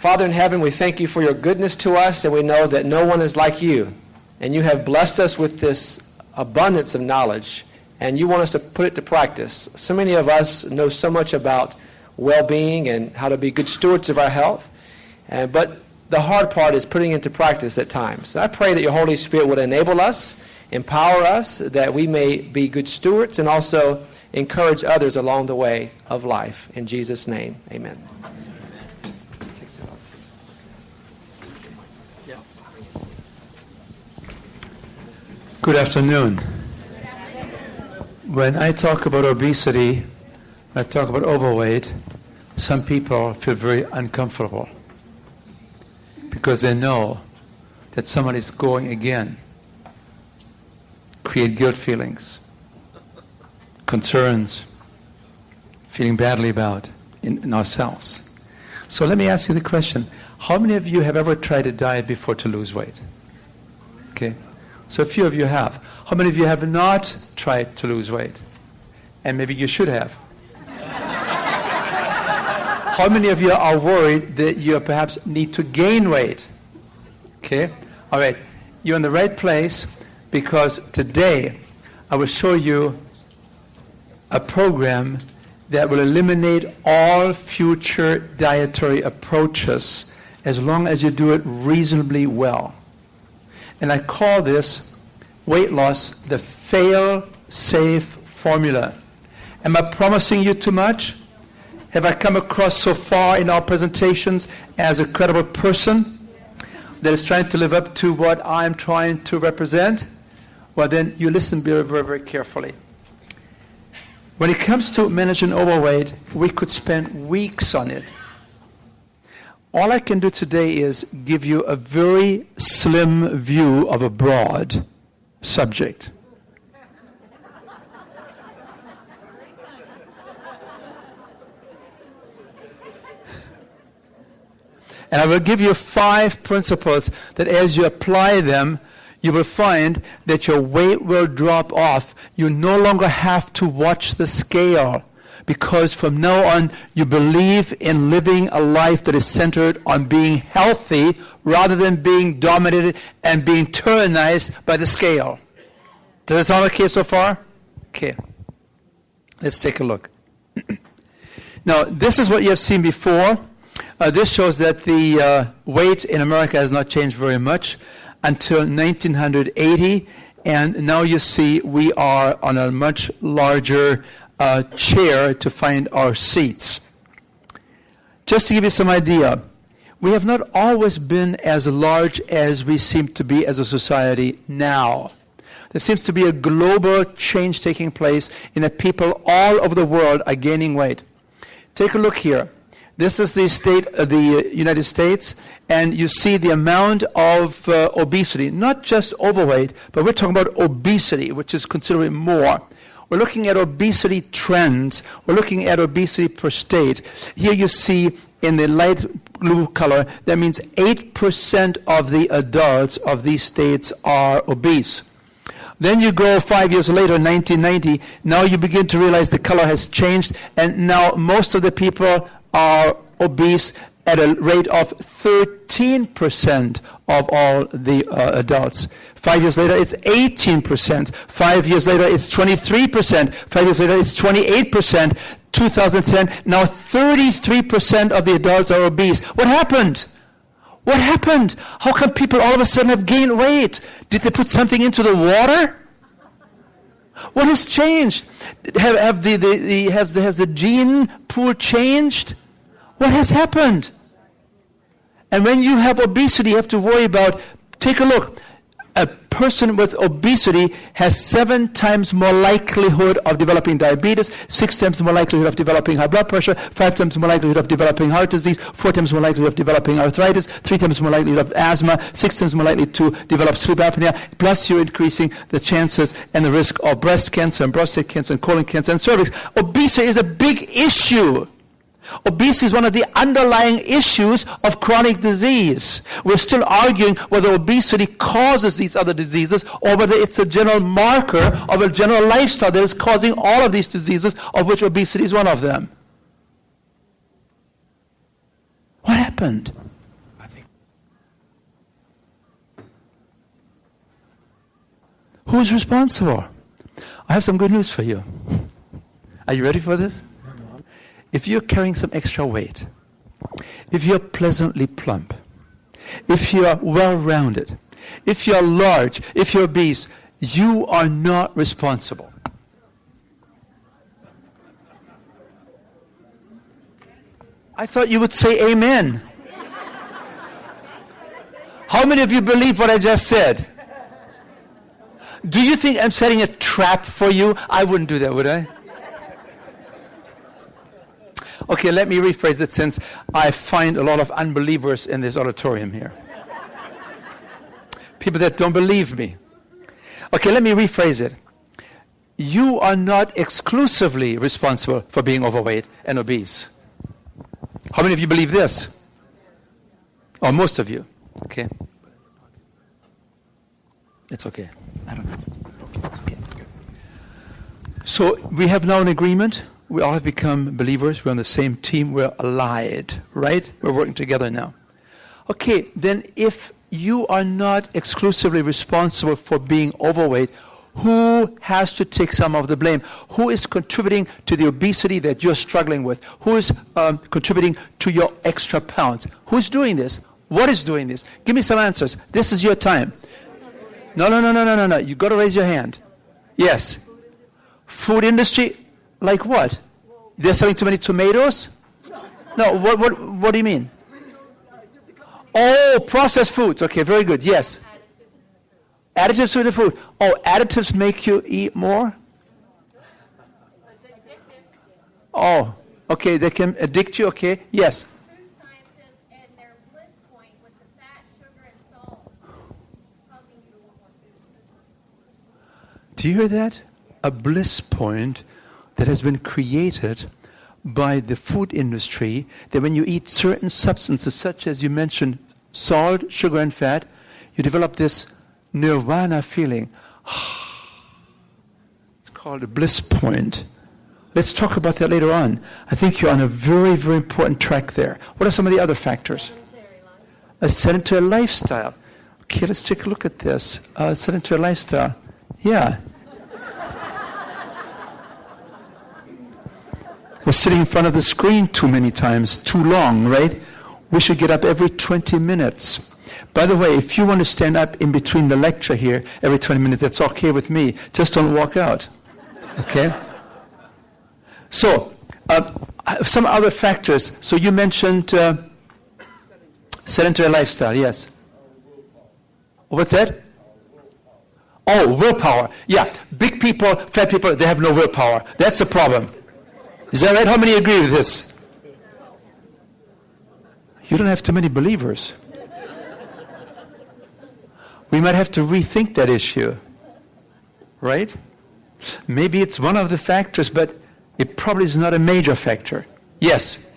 Father in heaven, we thank you for your goodness to us, and we know that no one is like you. And you have blessed us with this abundance of knowledge, and you want us to put it to practice. So many of us know so much about well-being and how to be good stewards of our health, but the hard part is putting it into practice at times. So I pray that your Holy Spirit would enable us, empower us, that we may be good stewards and also encourage others along the way of life. In Jesus' name, amen. Let's take that off. Yeah. Good afternoon. When I talk about obesity, when I talk about overweight, some people feel very uncomfortable because they know that someone is going again, create guilt feelings, concerns, feeling badly about in ourselves. So let me ask you the question, how many of you have ever tried a diet before to lose weight? Okay, so a few of you have. How many of you have not tried to lose weight? And maybe you should have. How many of you are worried that you perhaps need to gain weight? Okay, all right, you're in the right place because today I will show you a program that will eliminate all future dietary approaches as long as you do it reasonably well. And I call this weight loss the fail-safe formula. Am I promising you too much? Have I come across so far in our presentations as a credible person that is trying to live up to what I'm trying to represent? Well, then you listen very, very, very carefully. When it comes to managing overweight, we could spend weeks on it. All I can do today is give you a very slim view of a broad subject. And I will give you 5 principles that as you apply them, you will find that your weight will drop off. You no longer have to watch the scale because from now on you believe in living a life that is centered on being healthy rather than being dominated and being tyrannized by the scale. Does that sound okay so far? Okay. Let's take a look. Now, this is what you have seen before. This shows that the weight in America has not changed very much until 1980, and now you see we are on a much larger chair to find our seats. Just to give you some idea, we have not always been as large as we seem to be as a society now. There seems to be a global change taking place in that people all over the world are gaining weight. Take a look here. This is the state of the United States, and you see the amount of obesity, not just overweight, but we're talking about obesity, which is considerably more. We're looking at obesity trends. We're looking at obesity per state. Here you see in the light blue color, that means 8% of the adults of these states are obese. Then you go 5 years later, 1990, now you begin to realize the color has changed, and now most of the people are obese at a rate of 13% of all the adults. 5 years later, it's 18%. 5 years later, it's 23%. 5 years later, it's 28%. 2010, now 33% of the adults are obese. What happened? What happened? How come people all of a sudden have gained weight? Did they put something into the water? What has changed? Has the gene pool changed? What has happened? And when you have obesity, you have to worry about, take a look. A person with obesity has 7 times more likelihood of developing diabetes, 6 times more likelihood of developing high blood pressure, 5 times more likelihood of developing heart disease, 4 times more likelihood of developing arthritis, 3 times more likelihood of asthma, 6 times more likely to develop sleep apnea, plus you're increasing the chances and the risk of breast cancer and prostate cancer and colon cancer and cervix. Obesity is a big issue. Obesity is one of the underlying issues of chronic disease. We're still arguing whether obesity causes these other diseases or whether it's a general marker of a general lifestyle that is causing all of these diseases, of which obesity is one of them. What happened? Who's responsible? I have some good news for you. Are you ready for this? If you're carrying some extra weight, if you're pleasantly plump, if you're well-rounded, if you're large, if you're obese, you are not responsible. I thought you would say amen. How many of you believe what I just said? Do you think I'm setting a trap for you? I wouldn't do that, would I? Okay, let me rephrase it since I find a lot of unbelievers in this auditorium here. People that don't believe me. Okay, let me rephrase it. You are not exclusively responsible for being overweight and obese. How many of you believe this? Or most of you? Okay. It's okay. I don't know. Okay, it's okay. So we have now an agreement. We all have become believers. We're on the same team. We're allied, right? We're working together now. Okay, then if you are not exclusively responsible for being overweight, who has to take some of the blame? Who is contributing to the obesity that you're struggling with? Who is contributing to your extra pounds? Who's doing this? What is doing this? Give me some answers. This is your time. No. You got to raise your hand. Yes. Food industry, like what? They're selling too many tomatoes? No. What do you mean? Oh, processed foods. Okay, very good. Yes. Additives to the food. Oh, additives make you eat more? Oh, okay. They can addict you. Okay. Yes. Do you hear that? A bliss point that has been created by the food industry, that when you eat certain substances, such as you mentioned, salt, sugar, and fat, you develop this nirvana feeling. It's called a bliss point. Let's talk about that later on. I think you're on a very, very important track there. What are some of the other factors? A sedentary lifestyle. Okay, let's take a look at this. Sedentary lifestyle. Yeah. We're sitting in front of the screen too many times, too long, right? We should get up every 20 minutes. By the way, if you want to stand up in between the lecture here every 20 minutes, that's okay with me. Just don't walk out. Okay? So, some other factors. So you mentioned sedentary lifestyle, yes. What's that? Oh, willpower. Yeah, big people, fat people, they have no willpower. That's the problem. Is that right? How many agree with this? You don't have too many believers. We might have to rethink that issue. Right? Maybe it's one of the factors, but it probably is not a major factor. Yes?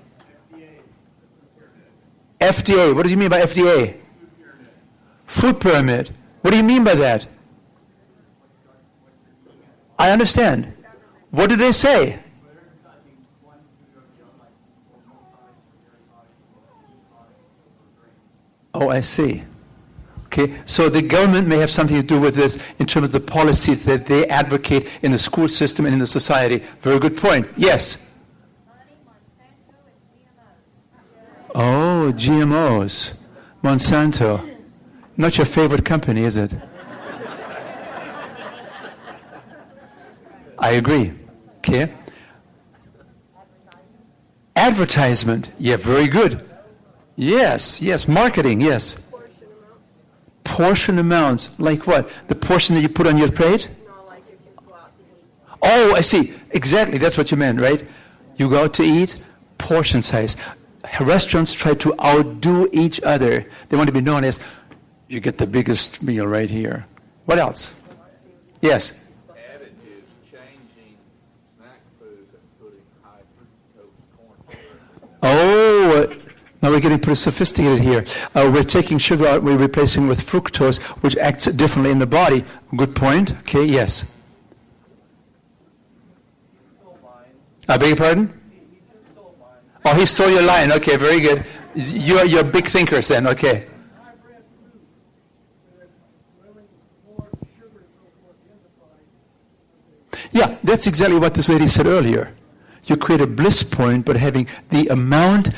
FDA. What do you mean by FDA? Food pyramid. What do you mean by that? I understand. What did they say? Oh, I see. Okay, so the government may have something to do with this in terms of the policies that they advocate in the school system and in the society. Very good point. Yes? Oh, GMOs. Monsanto. Not your favorite company, is it? I agree. Okay. Advertisement. Yeah, very good. Yes. Marketing, yes. Portion amounts. Like what? The portion that you put on your plate? No, like you can go out to eat. Oh, I see. Exactly. That's what you meant, right? You go out to eat, portion size. Restaurants try to outdo each other. They want to be known as, you get the biggest meal right here. What else? Yes. Additives, changing snack foods and putting high fructose corn syrup. Oh, now we're getting pretty sophisticated here. We're taking sugar out, we're replacing with fructose, which acts differently in the body. Good point. Okay, yes. I beg your pardon? Oh, he stole your line. Okay, very good. You're big thinkers then. Okay. Yeah, that's exactly what this lady said earlier. You create a bliss point, but having the amount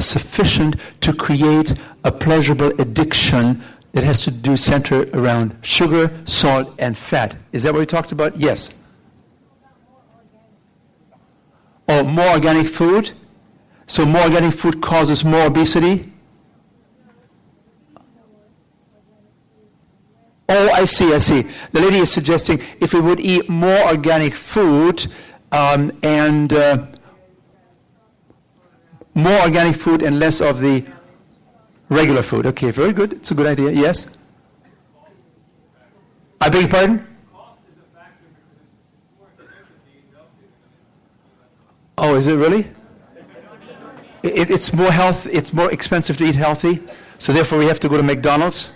sufficient to create a pleasurable addiction that has to do center around sugar, salt, and fat. Is that what we talked about? Yes. Oh, more organic food? So more organic food causes more obesity? Oh, I see. The lady is suggesting if we would eat more organic food and more organic food and less of the regular food. Okay, very good. It's a good idea. Yes? I beg your pardon? Oh, is it really? It's more health. It's more expensive to eat healthy, so therefore we have to go to McDonald's.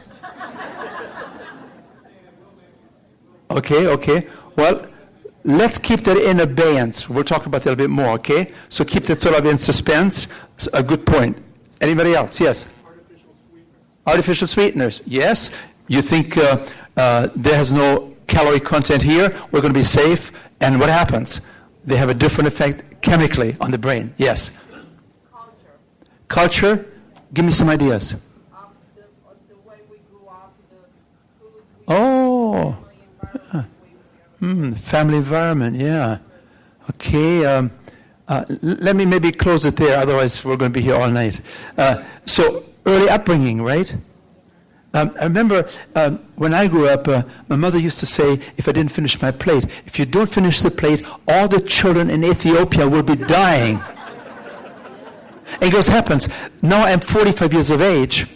Okay. Well, let's keep that in abeyance. We'll talk about that a bit more, okay? So keep that sort of in suspense. It's a good point. Anybody else? Yes? Artificial sweeteners. Yes. You think there has no calorie content here, we're going to be safe, and what happens? They have a different effect chemically on the brain. Yes? Culture? Give me some ideas. The way we grew up, the foods we Family environment, yeah. Okay, let me maybe close it there, otherwise we're going to be here all night. So, early upbringing, right? I remember when I grew up, my mother used to say, if I didn't finish my plate, if you don't finish the plate, all the children in Ethiopia will be dying. And it happens. Now I'm 45 years of age,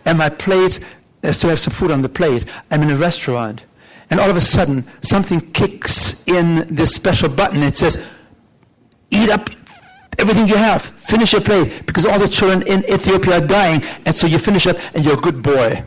and my plate, I still have some food on the plate. I'm in a restaurant, and all of a sudden, something kicks in this special button. It says, eat up everything you have. Finish your plate, because all the children in Ethiopia are dying, and so you finish it, and you're a good boy.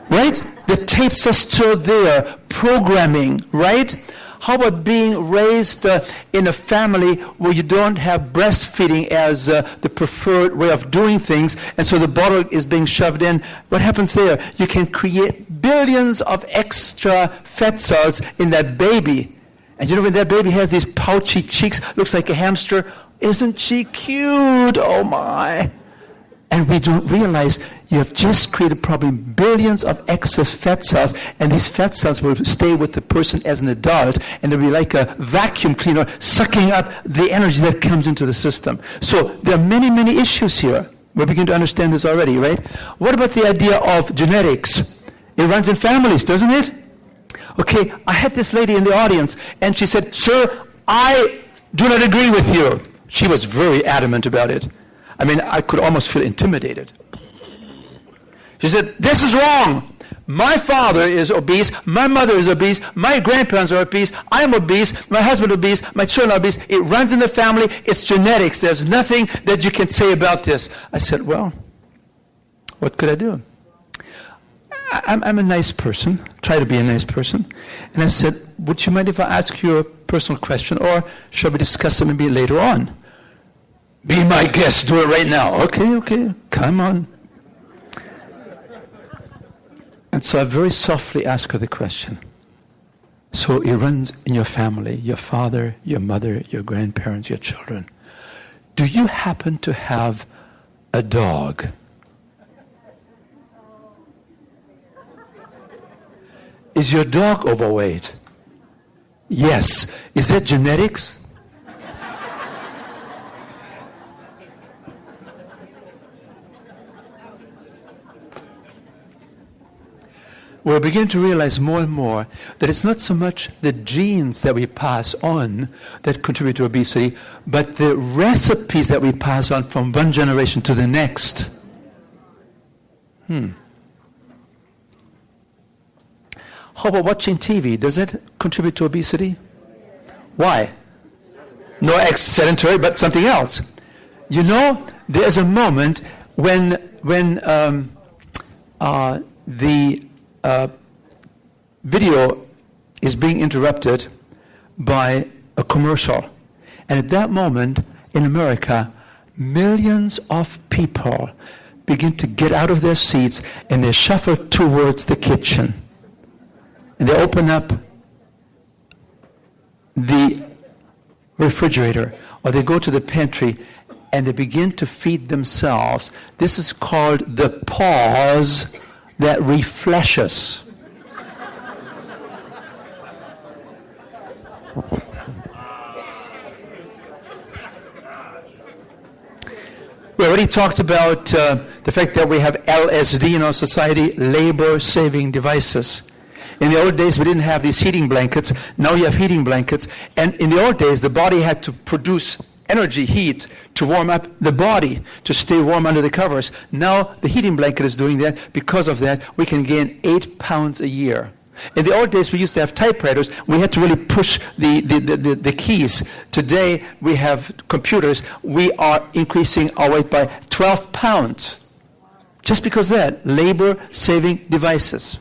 Right? The tapes are still there. Programming, right? How about being raised in a family where you don't have breastfeeding as the preferred way of doing things, and so the bottle is being shoved in? What happens there? You can create billions of extra fat cells in that baby. And you know, when that baby has these pouchy cheeks, looks like a hamster, isn't she cute? Oh my. And we don't realize you have just created probably billions of excess fat cells, and these fat cells will stay with the person as an adult, and they'll be like a vacuum cleaner sucking up the energy that comes into the system. So there are many, many issues here. We begin to understand this already, right? What about the idea of genetics? It runs in families, doesn't it? Okay, I had this lady in the audience, and she said, "Sir, I do not agree with you." She was very adamant about it. I mean, I could almost feel intimidated. She said, "This is wrong. My father is obese. My mother is obese. My grandparents are obese. I'm obese. My husband is obese. My children are obese. It runs in the family. It's genetics. There's nothing that you can say about this." I said, "Well, what could I do? I'm a nice person. Try to be a nice person." And I said, "Would you mind if I ask you a personal question, or shall we discuss it maybe later on?" "Be my guest, do it right now." Okay, come on. And so I very softly asked her the question. So it runs in your family, your father, your mother, your grandparents, your children. Do you happen to have a dog? Is your dog overweight? Yes. Is that genetics? We're beginning to realize more and more that it's not so much the genes that we pass on that contribute to obesity, but the recipes that we pass on from one generation to the next. How about watching TV? Does that contribute to obesity? Why? No sedentary, but something else. You know, there's a moment when the video is being interrupted by a commercial. And at that moment, in America, millions of people begin to get out of their seats and they shuffle towards the kitchen. And they open up the refrigerator or they go to the pantry and they begin to feed themselves. This is called the pause that refreshes. We already talked about the fact that we have LSD in our society, labor-saving devices. In the old days, we didn't have these heating blankets. Now you have heating blankets. And in the old days, the body had to produce energy, heat, to warm up the body, to stay warm under the covers. Now the heating blanket is doing that. Because of that, we can gain 8 pounds a year. In the old days, we used to have typewriters. We had to really push the keys. Today, we have computers. We are increasing our weight by 12 pounds. Just because of that, labor-saving devices.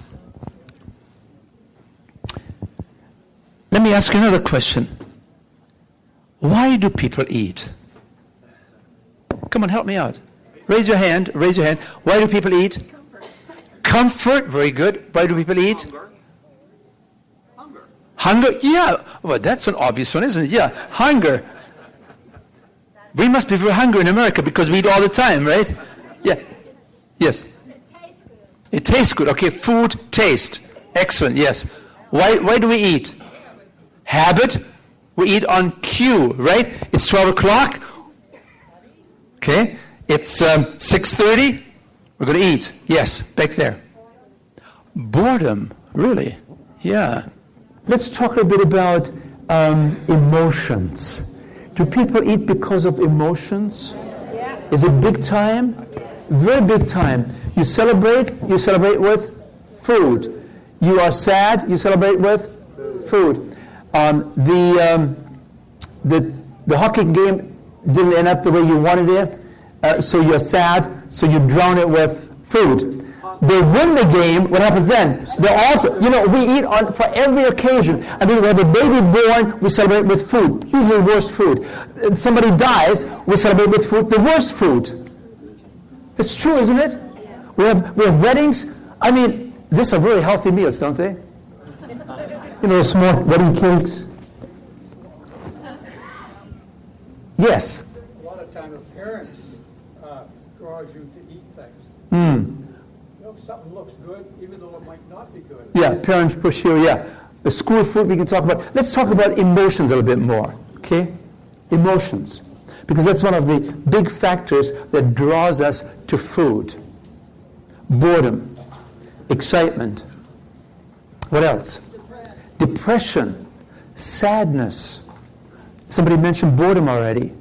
Let me ask another question. Why do people eat? Come on, help me out. Raise your hand. Raise your hand. Why do people eat? Comfort. Very good. Why do people eat? Hunger? Yeah. Well, that's an obvious one, isn't it? Yeah. Hunger. We must be very hungry in America because we eat all the time, right? Yeah. Yes. It tastes good. Okay. Food, taste. Excellent. Yes. Why do we eat? Habit. We eat on cue, right? It's 12 o'clock. Okay. It's 6:30. We're going to eat. Yes. Back there. Boredom. Really? Yeah. Let's talk a bit about emotions. Do people eat because of emotions? Is it big time? Very big time. You celebrate with food. You are sad, you celebrate with food. The hockey game didn't end up the way you wanted it, so you're sad, so you drown it with food. They win the game, what happens then? They also, we eat for every occasion. I mean, we have a baby born, we celebrate with food, usually worst food. Somebody dies, we celebrate with food, the worst food. It's true, isn't it? We have weddings. I mean, these are very healthy meals, don't they? Small wedding cakes. Yes? A lot of time, appearance draws you to eat things. Something looks good, even though it might not be good. Yeah, parents push you, yeah. The school food we can talk about. Let's talk about emotions a little bit more, okay? Emotions. Because that's one of the big factors that draws us to food. Boredom, excitement. What else? Depression, sadness. Somebody mentioned boredom already.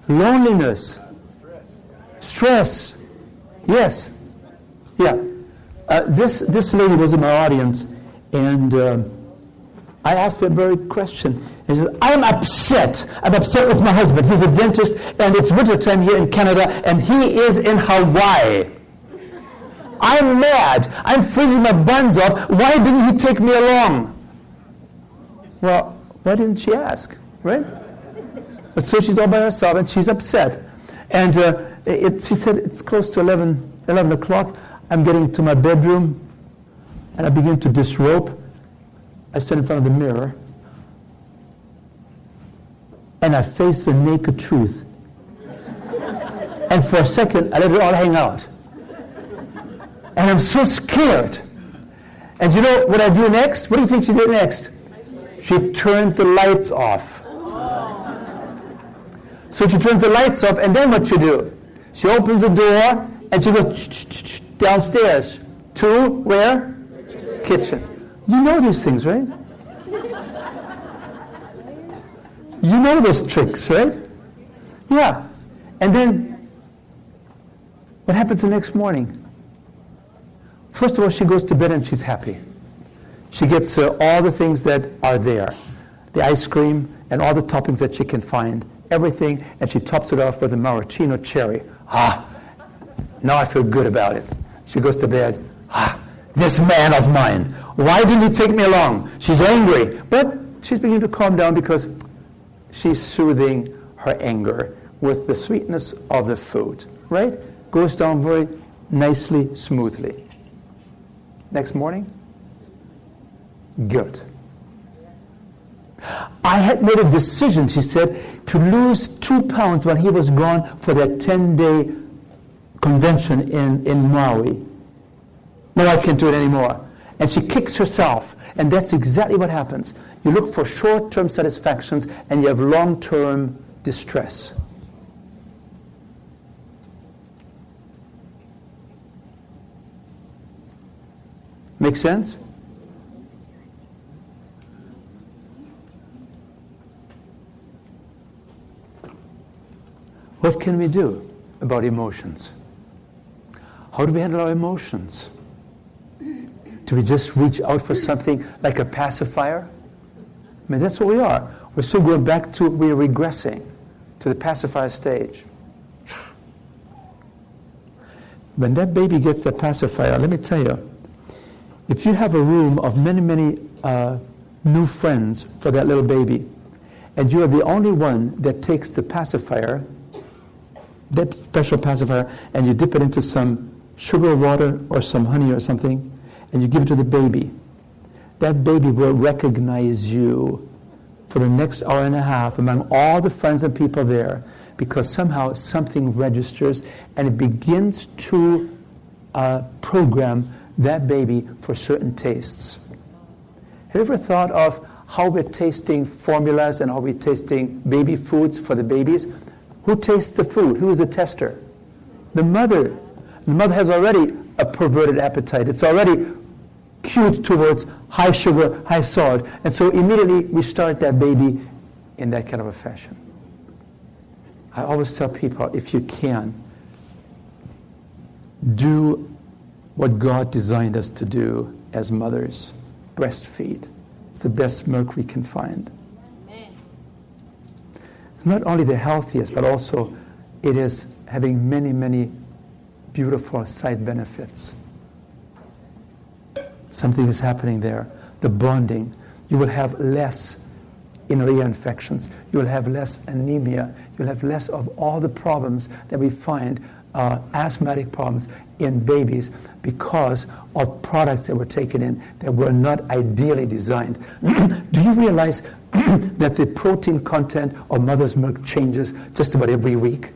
Loneliness. Stress. Yes. Yeah. This lady was in my audience, and I asked her a very question. He said, I'm upset. I'm upset with my husband. He's a dentist, and it's wintertime here in Canada, and he is in Hawaii. I'm mad. I'm freezing my buns off. Why didn't he take me along? Well, why didn't she ask, right? But so she's all by herself, and she's upset. And she said, it's close to 11 o'clock. I'm getting to my bedroom, and I begin to disrobe. I stand in front of the mirror, and I face the naked truth. And for a second, I let it all hang out. And I'm so scared. And you know what I do next? What do you think she did next? She turned the lights off. So she turns the lights off, and then what she do? She opens the door, and she goes downstairs to where? Kitchen. You know these things, right? You know those tricks, right? Yeah. And then what happens the next morning? First of all, she goes to bed and she's happy. She gets all the things that are there. The ice cream and all the toppings that she can find. Everything. And she tops it off with a maraschino cherry. Now I feel good about it. She goes to bed. This man of mine. Why didn't he take me along? She's angry. But she's beginning to calm down because she's soothing her anger with the sweetness of the food. Right? Goes down very nicely, smoothly. Next morning, guilt. I had made a decision, she said, to lose 2 pounds when he was gone for that 10-day convention in Maui. No, I can't do it anymore. And she kicks herself. And that's exactly what happens. You look for short-term satisfactions and you have long-term distress. Make sense? What can we do about emotions? How do we handle our emotions? Do we just reach out for something like a pacifier? I mean, that's what we are. We're still going back to, we're regressing to the pacifier stage. When that baby gets the pacifier, let me tell you, if you have a room of many, many new friends for that little baby, and you are the only one that takes the pacifier, that special pacifier, and you dip it into some sugar water or some honey or something, and you give it to the baby, that baby will recognize you for the next hour and a half among all the friends and people there, because somehow something registers and it begins to program that baby for certain tastes. Have you ever thought of how we're tasting formulas and how we're tasting baby foods for the babies? Who tastes the food? Who is the tester? The mother. The mother has already a perverted appetite. It's already cued towards high sugar, high salt. And so immediately we start that baby in that kind of a fashion. I always tell people, if you can, do what God designed us to do as mothers. Breastfeed. It's the best milk we can find. It's not only the healthiest, but also it is having many, many beautiful side benefits. Something is happening there. The bonding. You will have less ear infections. You will have less anemia. You'll have less of all the problems that we find, asthmatic problems in babies, because of products that were taken in that were not ideally designed. Do you realize that the protein content of mother's milk changes just about every week?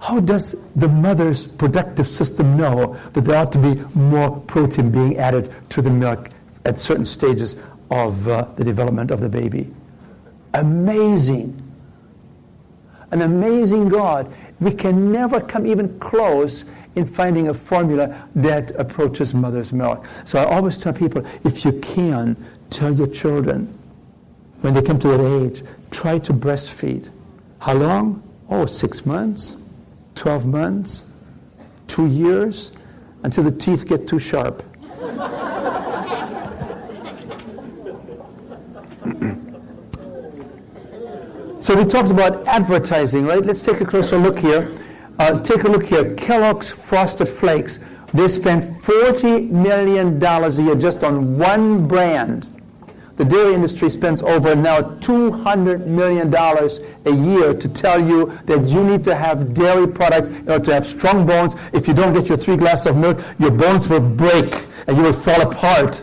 How does the mother's productive system know that there ought to be more protein being added to the milk at certain stages of the development of the baby? Amazing. An amazing God. We can never come even close in finding a formula that approaches mother's milk. So I always tell people, if you can, tell your children, when they come to that age, try to breastfeed. How long? 6 months, 12 months, 2 years, until the teeth get too sharp. So we talked about advertising, right? Let's take a closer look here. Take a look here. Kellogg's Frosted Flakes. They spent $40 million a year just on one brand. The dairy industry spends over now $200 million a year to tell you that you need to have dairy products in order to have strong bones. If you don't get your 3 glasses of milk, your bones will break and you will fall apart.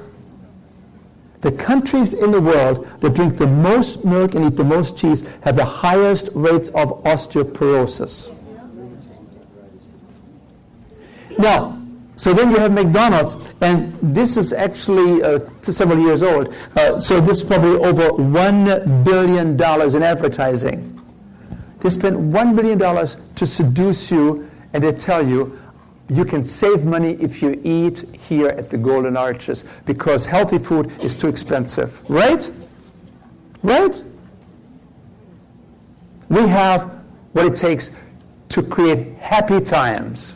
The countries in the world that drink the most milk and eat the most cheese have the highest rates of osteoporosis. Now, so then you have McDonald's, and this is actually several years old. So this is probably over $1 billion in advertising. They spent $1 billion to seduce you, and they tell you, you can save money if you eat here at the Golden Arches because healthy food is too expensive. Right? Right? We have what it takes to create happy times.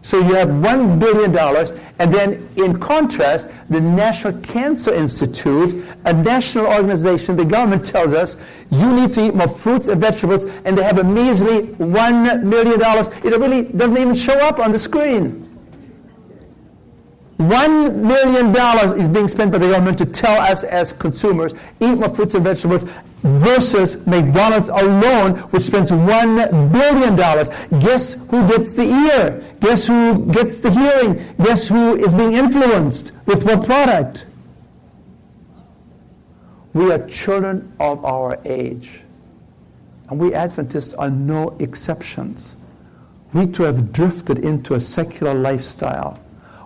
So you have $1 billion, and then in contrast, the National Cancer Institute, a national organization, the government tells us, you need to eat more fruits and vegetables, and they have a measly $1 million. It really doesn't even show up on the screen. $1 $1 million is being spent by the government to tell us as consumers, eat more fruits and vegetables, versus McDonald's alone, which spends $1 billion. Guess who gets the ear? Guess who gets the hearing? Guess who is being influenced with what product? We are children of our age. And we Adventists are no exceptions. We too have drifted into a secular lifestyle.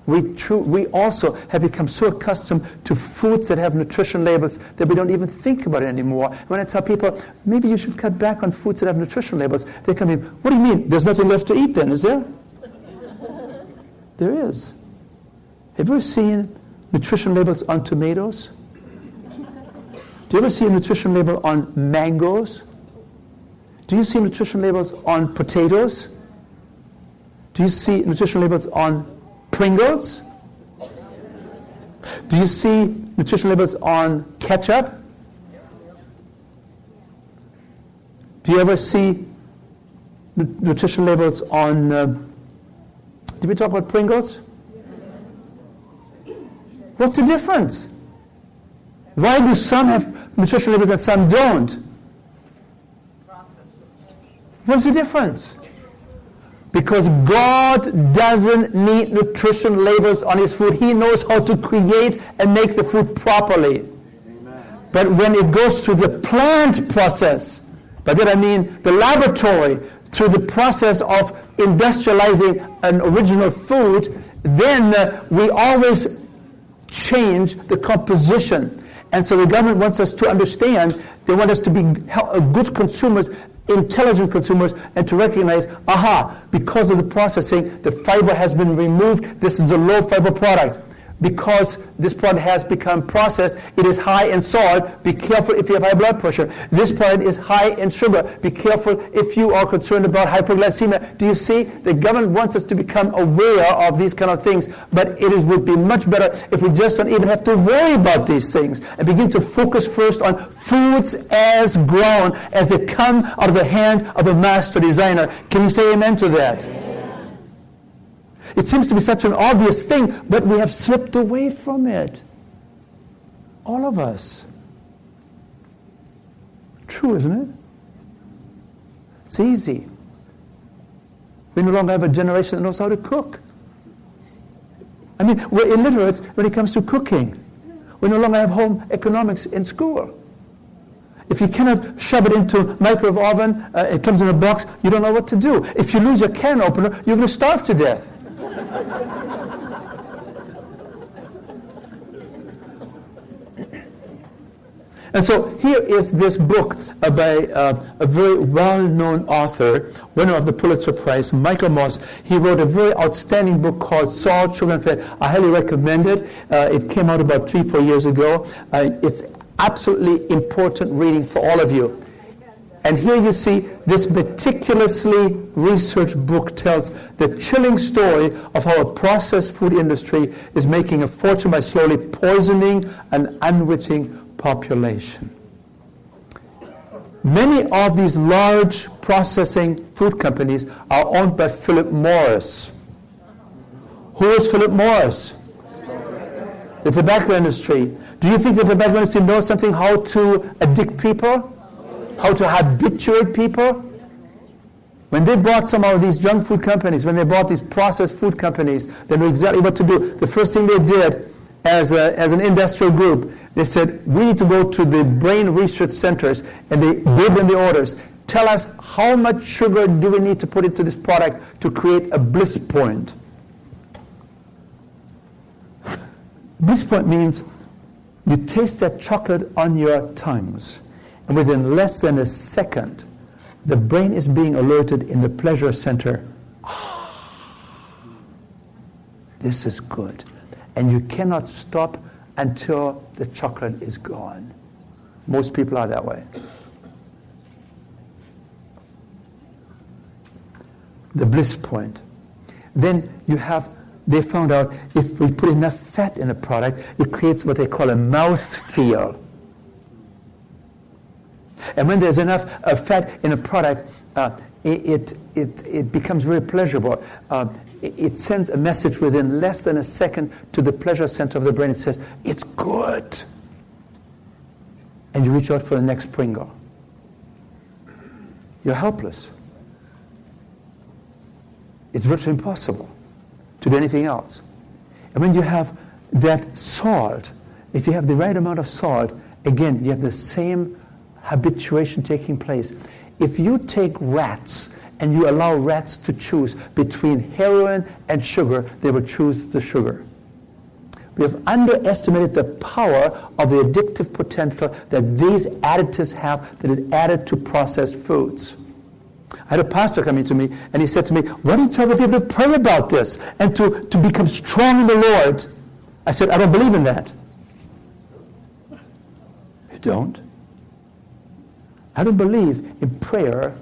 We also have become so accustomed to foods that have nutrition labels that we don't even think about it anymore. When I tell people, maybe you should cut back on foods that have nutrition labels, they come in, what do you mean? There's nothing left to eat then, is there? There is. Have you ever seen nutrition labels on tomatoes? Do you ever see a nutrition label on mangoes? Do you see nutrition labels on potatoes? Do you see nutrition labels on Pringles? Do you see nutrition labels on ketchup? Do you ever see nutrition labels on, did we talk about Pringles? What's the difference? Why do some have nutrition labels and some don't? What's the difference? Because God doesn't need nutrition labels on His food. He knows how to create and make the food properly. Amen. But when it goes through the plant process, by that I mean the laboratory, through the process of industrializing an original food, then we always change the composition. And so the government wants us to understand, they want us to be good consumers, intelligent consumers, and to recognize, because of the processing, the fiber has been removed. This is a low fiber product. Because this product has become processed, it is high in salt. Be careful if you have high blood pressure. This product is high in sugar. Be careful if you are concerned about hyperglycemia. Do you see? The government wants us to become aware of these kind of things, but would be much better if we just don't even have to worry about these things and begin to focus first on foods as grown, as they come out of the hand of a master designer. Can you say amen to that? It seems to be such an obvious thing, but we have slipped away from it. All of us. True, isn't it? It's easy. We no longer have a generation that knows how to cook. I mean, we're illiterate when it comes to cooking. We no longer have home economics in school. If you cannot shove it into a microwave oven, it comes in a box, you don't know what to do. If you lose your can opener, you're going to starve to death. And so here is this book by a very well-known author, winner of the Pulitzer Prize, Michael Moss. He wrote a very outstanding book called Salt, Sugar, and Fat. I highly recommend it. It came out about 3-4 years ago. It's absolutely important reading for all of you. And here you see this meticulously researched book tells the chilling story of how a processed food industry is making a fortune by slowly poisoning an unwitting population. Many of these large processing food companies are owned by Philip Morris. Who is Philip Morris? The tobacco industry. Do you think the tobacco industry knows something how to addict people? How to habituate people? When they bought some of these junk food companies, when they bought these processed food companies, they knew exactly what to do. The first thing they did as an industrial group, they said, we need to go to the brain research centers, and they gave them the orders. Tell us how much sugar do we need to put into this product to create a bliss point. Bliss point means you taste that chocolate on your tongues, and within less than a second, the brain is being alerted in the pleasure center. This is good. And you cannot stop until the chocolate is gone. Most people are that way. The bliss point. Then they found out if we put enough fat in a product, it creates what they call a mouth feel. And when there's enough fat in a product, it becomes very pleasurable. It sends a message within less than a second to the pleasure center of the brain. It says, it's good. And you reach out for the next Pringle. You're helpless. It's virtually impossible to do anything else. And when you have that salt, if you have the right amount of salt, again, you have the same habituation taking place. If you take rats and you allow rats to choose between heroin and sugar, they will choose the sugar. We have underestimated the power of the addictive potential that these additives have that is added to processed foods. I had a pastor coming to me, and he said to me, why don't you tell people to pray about this and to become strong in the Lord? I said, I don't believe in that. You don't? I don't believe in prayer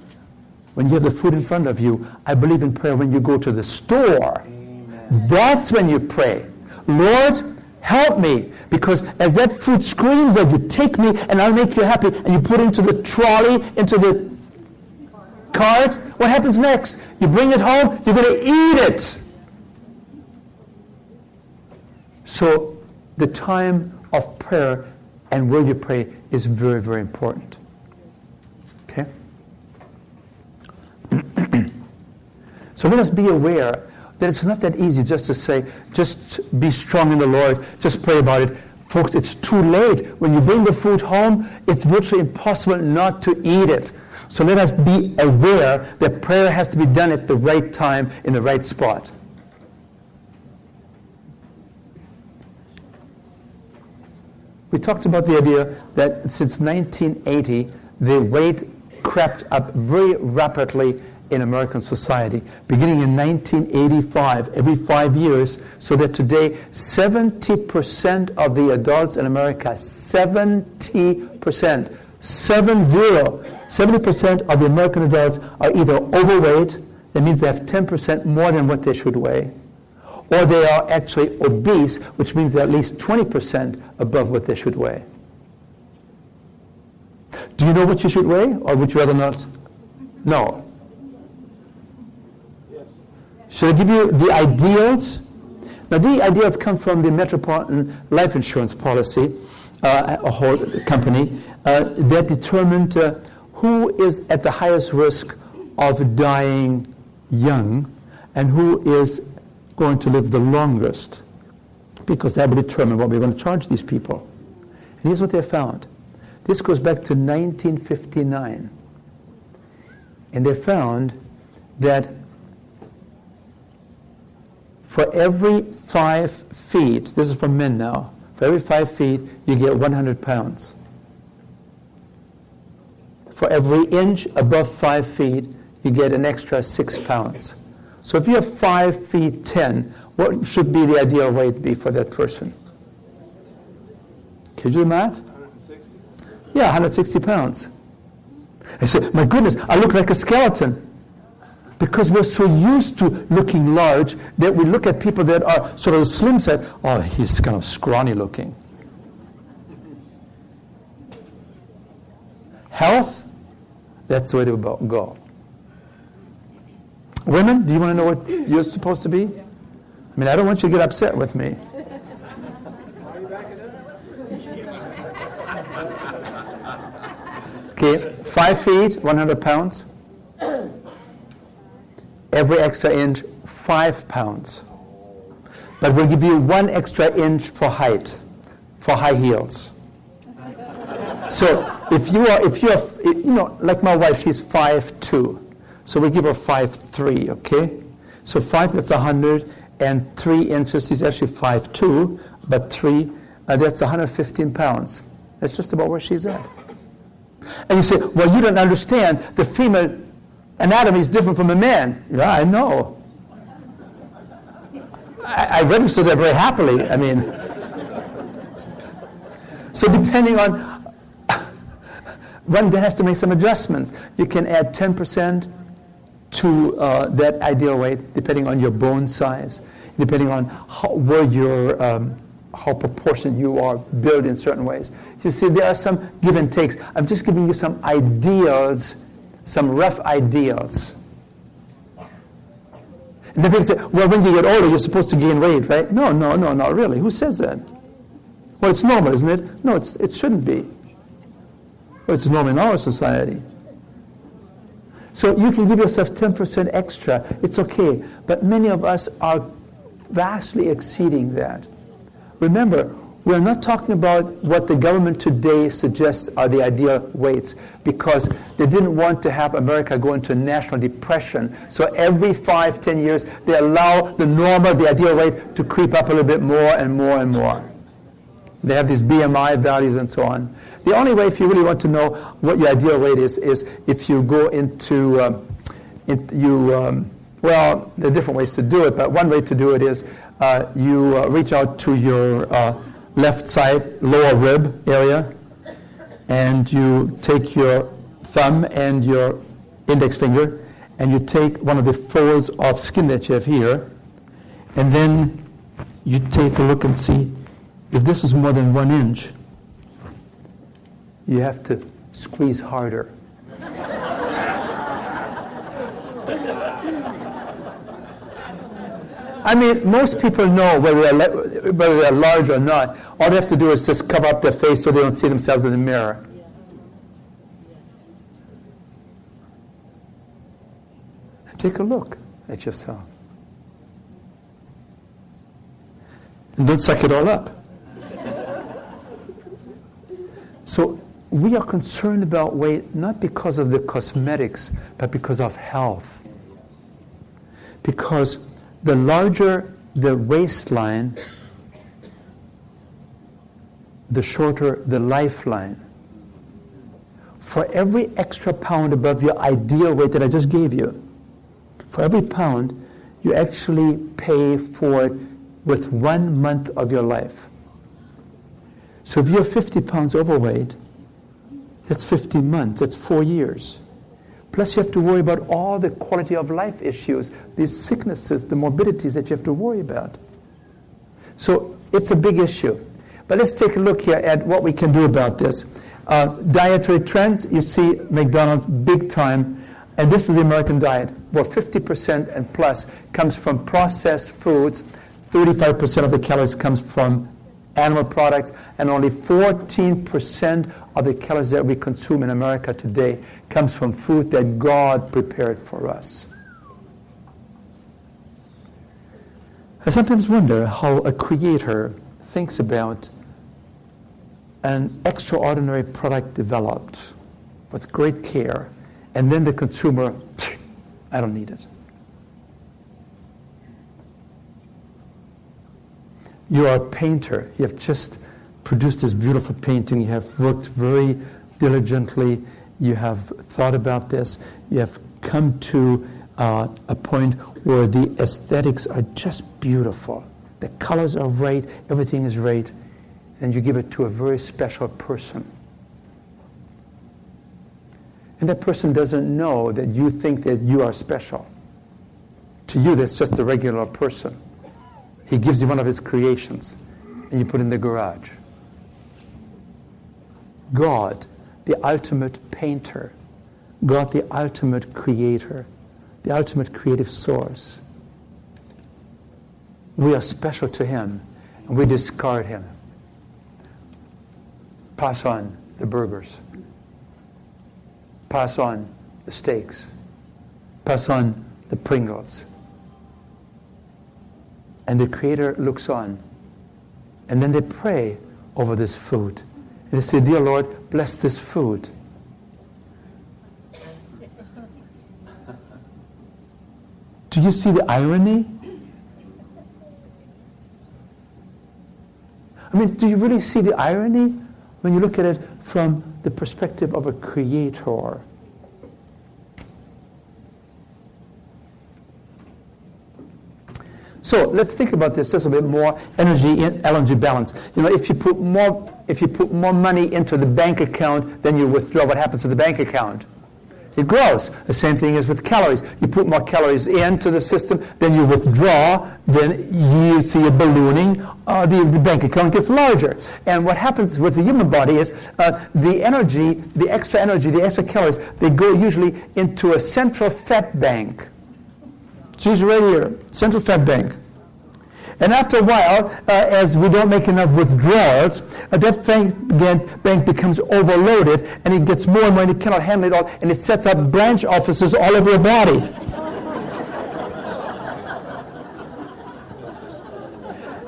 when you have the food in front of you. I believe in prayer when you go to the store. Amen. That's when you pray. Lord, help me. Because as that food screams that you take me and I'll make you happy, and you put it into the trolley, into the cart, what happens next? You bring it home, you're going to eat it. So the time of prayer and where you pray is very, very important. Okay? So let us be aware that it's not that easy just to say, just be strong in the Lord, just pray about it. Folks, it's too late. When you bring the food home, it's virtually impossible not to eat it. So let us be aware that prayer has to be done at the right time, in the right spot. We talked about the idea that since 1980, the weight crept up very rapidly in American society, beginning in 1985, every 5 years, so that today 70% of the adults in America, 70% of the American adults are either overweight, that means they have 10% more than what they should weigh, or they are actually obese, which means they're at least 20% above what they should weigh. Do you know what you should weigh, or would you rather not know? Should I give you the ideals? Now, the ideals come from the Metropolitan Life Insurance Policy, a whole company, that determined who is at the highest risk of dying young and who is going to live the longest, because that will determine what we're going to charge these people. And here's what they found. This goes back to 1959. And they found that for every 5 feet, this is for men now, for every 5 feet, you get 100 pounds. For every inch above 5 feet, you get an extra 6 pounds. So if you have 5 feet 10, what should be the ideal weight be for that person? Can you do the math? 160? Yeah, 160 pounds. I said, my goodness, I look like a skeleton. Because we're so used to looking large that we look at people that are sort of the slim side, oh, he's kind of scrawny looking. Health, that's the way to go. Women, do you want to know what you're supposed to be? I mean, I don't want you to get upset with me. Okay, 5 feet, 100 pounds. Every extra inch, 5 pounds. But we'll give you 1 extra inch for height, for high heels. So if you are, like my wife, she's 5'2". So we give her 5'3", okay? So 5, that's 100, and 3 inches, she's actually 5'2", but 3, that's 115 pounds. That's just about where she's at. And you say, well, you don't understand. The female anatomy is different from a man. Yeah, I know. I register that very happily. I mean, so depending on, one has to make some adjustments. You can add 10% to that ideal weight, depending on your bone size, depending on where your how proportionate you are built in certain ways. You see, there are some give and takes. I'm just giving you some ideals, some rough ideals. And then people say, well, when you get older, you're supposed to gain weight, right? No, not really. Who says that? Well, it's normal, isn't it? No, it shouldn't be. Well, it's normal in our society. So you can give yourself 10% extra. It's okay. But many of us are vastly exceeding that. Remember, we're not talking about what the government today suggests are the ideal weights, because they didn't want to have America go into a national depression. So every 5-10 years, they allow the normal, the ideal weight to creep up a little bit more and more and more. They have these BMI values and so on. The only way, if you really want to know what your ideal weight is if you go into, well, there are different ways to do it, but one way to do it is you reach out to your left side, lower rib area, and you take your thumb and your index finger, and you take one of the folds of skin that you have here, and then you take a look and see if this is more than 1 inch. You have to squeeze harder. I mean, most people know whether they're large or not. All they have to do is just cover up their face so they don't see themselves in the mirror. Take a look at yourself. And don't suck it all up. So we are concerned about weight not because of the cosmetics, but because of health. Because the larger the waistline, the shorter the lifeline. For every extra pound above your ideal weight that I just gave you, for every pound, you actually pay for it with 1 month of your life. So if you're 50 pounds overweight, that's 50 months, that's 4 years. Plus you have to worry about all the quality of life issues, these sicknesses, the morbidities that you have to worry about. So it's a big issue. But let's take a look here at what we can do about this. Dietary trends, you see McDonald's big time, and this is the American diet, where 50% and plus comes from processed foods, 35% of the calories comes from animal products, and only 14% of the calories that we consume in America today comes from food that God prepared for us. I sometimes wonder how a creator thinks about an extraordinary product developed with great care, and then the consumer, I don't need it. You are a painter. You have just produced this beautiful painting. You have worked very diligently. You have thought about this. You have come to a point where the aesthetics are just beautiful. The colors are right. Everything is right. And you give it to a very special person. And that person doesn't know that you think that you are special. To you, that's just a regular person. He gives you one of his creations, and you put it in the garage. God, the ultimate painter, God, the ultimate creator, the ultimate creative source. We are special to him, and we discard him. Pass on the burgers. Pass on the steaks. Pass on the Pringles. And the Creator looks on. And then they pray over this food. And they say, dear Lord, bless this food. Do you see the irony? I mean, do you really see the irony when you look at it from the perspective of a creator? So let's think about this just a bit more. Energy and LNG balance. You know, if you put more money into the bank account than you withdraw, what happens to the bank account? it grows. The same thing is with calories. You put more calories into the system, then you withdraw, then you see a ballooning, the bank account gets larger. And what happens with the human body is the energy, the extra calories, they go usually into a central fat bank. It's usually right here, central fat bank. And after a while, as we don't make enough withdrawals, that bank becomes overloaded, and it gets more and more, and it cannot handle it all, and it sets up branch offices all over your body.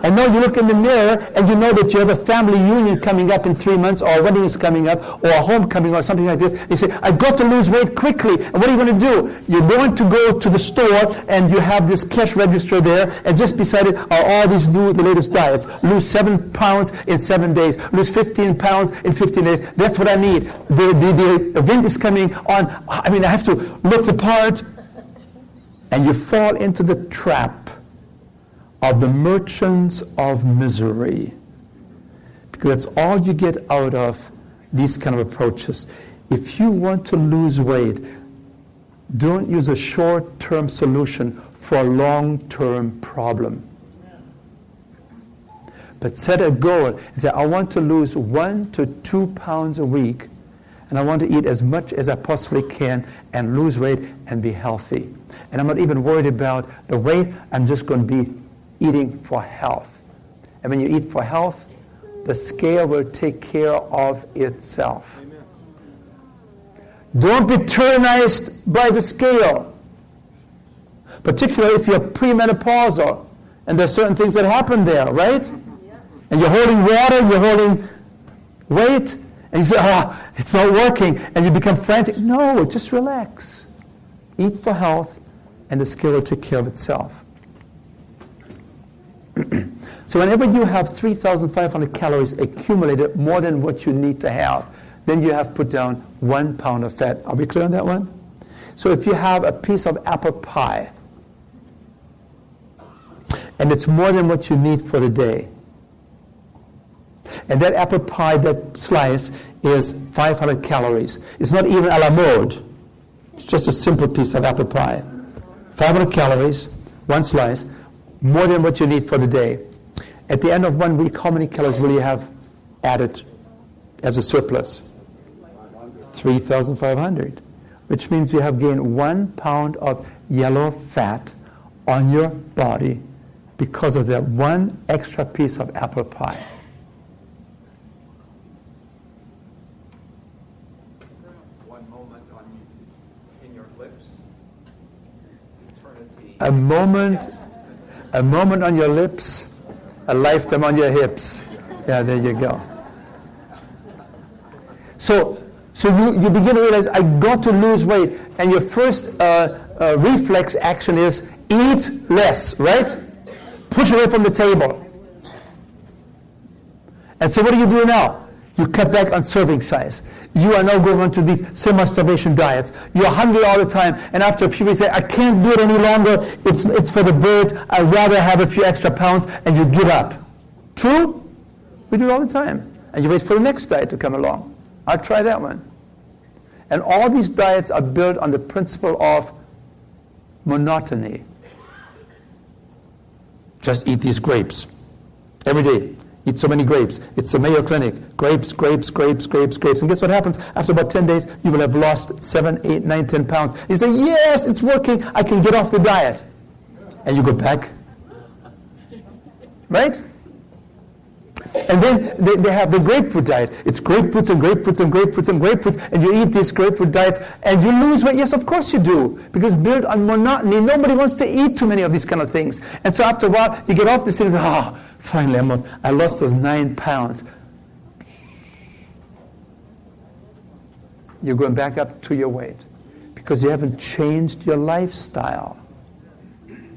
And now you look in the mirror, and you know that you have a family reunion coming up in 3 months, or a wedding is coming up, or a homecoming, or something like this. You say, I've got to lose weight quickly. And what are you going to do? You're going to go to the store, and you have this cash register there, and just beside it are all these the latest diets. Lose 7 pounds in 7 days. Lose 15 pounds in 15 days. That's what I need. The event is coming on. I have to look the part. And you fall into the trap of the merchants of misery, because that's all you get out of these kind of approaches. If you want to lose weight, don't use a short-term solution for a long-term problem. But set a goal and say, I want to lose 1 to 2 pounds a week, and I want to eat as much as I possibly can and lose weight and be healthy. And I'm not even worried about the weight. I'm just going to be eating for health. And when you eat for health, the scale will take care of itself. Amen. Don't be tyrannized by the scale. Particularly if you're premenopausal and there's certain things that happen there, right? Yeah. And you're holding water, you're holding weight, and you say, it's not working, and you become frantic. No, just relax. Eat for health, and the scale will take care of itself. So whenever you have 3,500 calories accumulated, more than what you need to have, then you have put down 1 pound of fat. Are we clear on that one? So if you have a piece of apple pie, and it's more than what you need for the day, and that apple pie, that slice, is 500 calories. It's not even a la mode. It's just a simple piece of apple pie. 500 calories, one slice, more than what you need for the day. At the end of 1 week, how many calories will you have added as a surplus? 3,500, which means you have gained 1 pound of yellow fat on your body because of that one extra piece of apple pie. One moment in your lips, eternity. A moment on your lips, a lifetime on your hips. Yeah, there you go. So you begin to realize, I got to lose weight, and your first reflex action is eat less, right? Push away from the table. And so what do you do now? You cut back on serving size. You are now going on to these semi-starvation diets. You're hungry all the time, and after a few weeks, you say, I can't do it any longer. It's for the birds. I'd rather have a few extra pounds, and you give up. True? We do it all the time. And you wait for the next diet to come along. I'll try that one. And all these diets are built on the principle of monotony. Just eat these grapes every day. Eat so many grapes. It's a Mayo Clinic. Grapes, grapes, grapes, grapes, grapes. And guess what happens? After about 10 days, you will have lost 7, 8, 9, 10 pounds. You say, yes, it's working. I can get off the diet. And you go back. Right? And then they have the grapefruit diet. It's grapefruits and grapefruits and grapefruits and grapefruits. And you eat these grapefruit diets and you lose weight. Yes, of course you do. Because built on monotony, nobody wants to eat too many of these kind of things. And so after a while, you get off this thing and say, finally, I lost those 9 pounds. You're going back up to your weight because you haven't changed your lifestyle.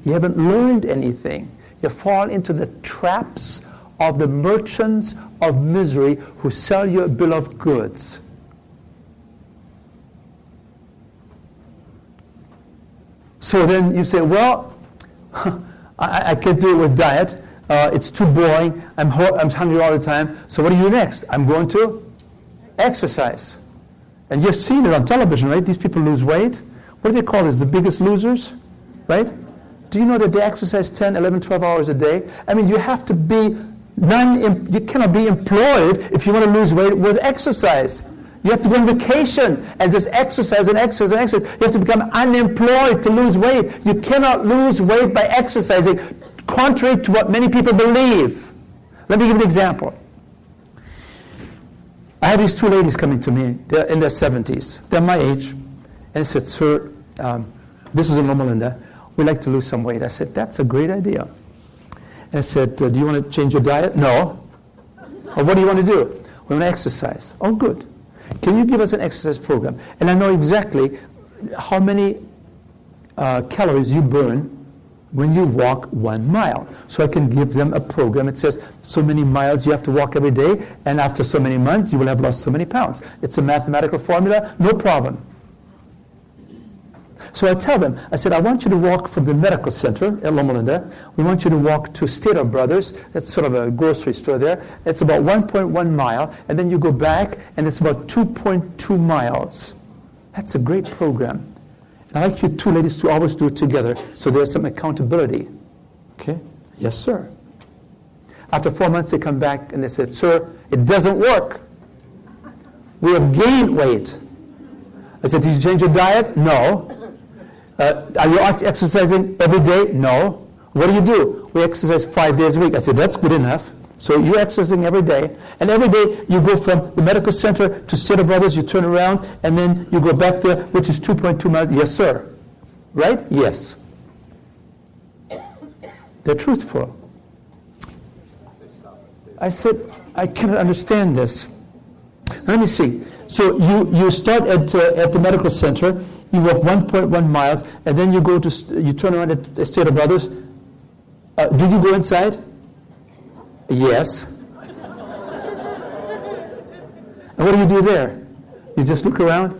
You haven't learned anything. You fall into the traps of the merchants of misery who sell you a bill of goods. So then you say, well, I can't do it with diet. It's too boring. I'm hungry all the time. So what do you do next? I'm going to exercise. And you've seen it on television, right? These people lose weight. What do they call this? The biggest losers, right? Do you know that they exercise 10, 11, 12 hours a day? I mean, you have to be you cannot be employed if you want to lose weight with exercise. You have to go on vacation and just exercise and exercise and exercise. You have to become unemployed to lose weight. You cannot lose weight by exercising, contrary to what many people believe. Let me give you an example. I have these two ladies coming to me. They're in their 70s. They're my age. And they said, sir, this is in Loma Linda. We'd like to lose some weight. I said, that's a great idea. And I said, do you want to change your diet? No. Or what do you want to do? We want to exercise. Oh, good. Can you give us an exercise program? And I know exactly how many calories you burn when you walk 1 mile. So I can give them a program. It says so many miles you have to walk every day, and after so many months you will have lost so many pounds. It's a mathematical formula, no problem. So I tell them, I said, I want you to walk from the medical center at Loma Linda. We want you to walk to Stater Brothers. That's sort of a grocery store there. It's about 1.1 mile, and then you go back, and it's about 2.2 miles. That's a great program. And I like you two ladies to always do it together, so there's some accountability. Okay? Yes, sir. After 4 months, they come back, and they said, sir, it doesn't work. We have gained weight. I said, did you change your diet? No. Are you exercising every day? No. What do? We exercise 5 days a week. I said, that's good enough. So you're exercising every day. And every day you go from the medical center to Stater Brothers, you turn around, and then you go back there, which is 2.2 miles. Yes, sir. Right? Yes. They're truthful. I said, I cannot understand this. Now, let me see. So you start at the medical center, you walk 1.1 miles, and then you turn around at Stater Brothers. Do you go inside? Yes. And what do you do there? You just look around?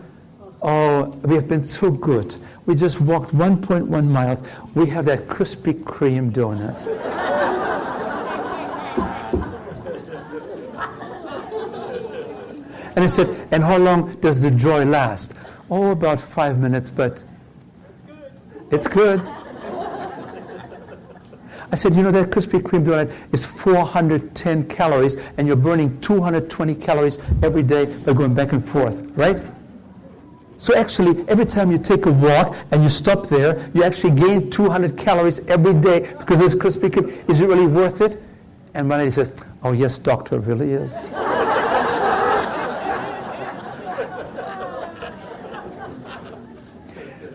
Oh, we have been so good. We just walked 1.1 miles. We have that Krispy Kreme donut. And I said, and how long does the joy last? Oh, about 5 minutes, but it's good. I said, you know, that Krispy Kreme donut is 410 calories, and you're burning 220 calories every day by going back and forth, right? So actually, every time you take a walk and you stop there, you actually gain 200 calories every day because this Krispy Kreme. Is it really worth it? And one lady says, oh, yes, doctor, it really is.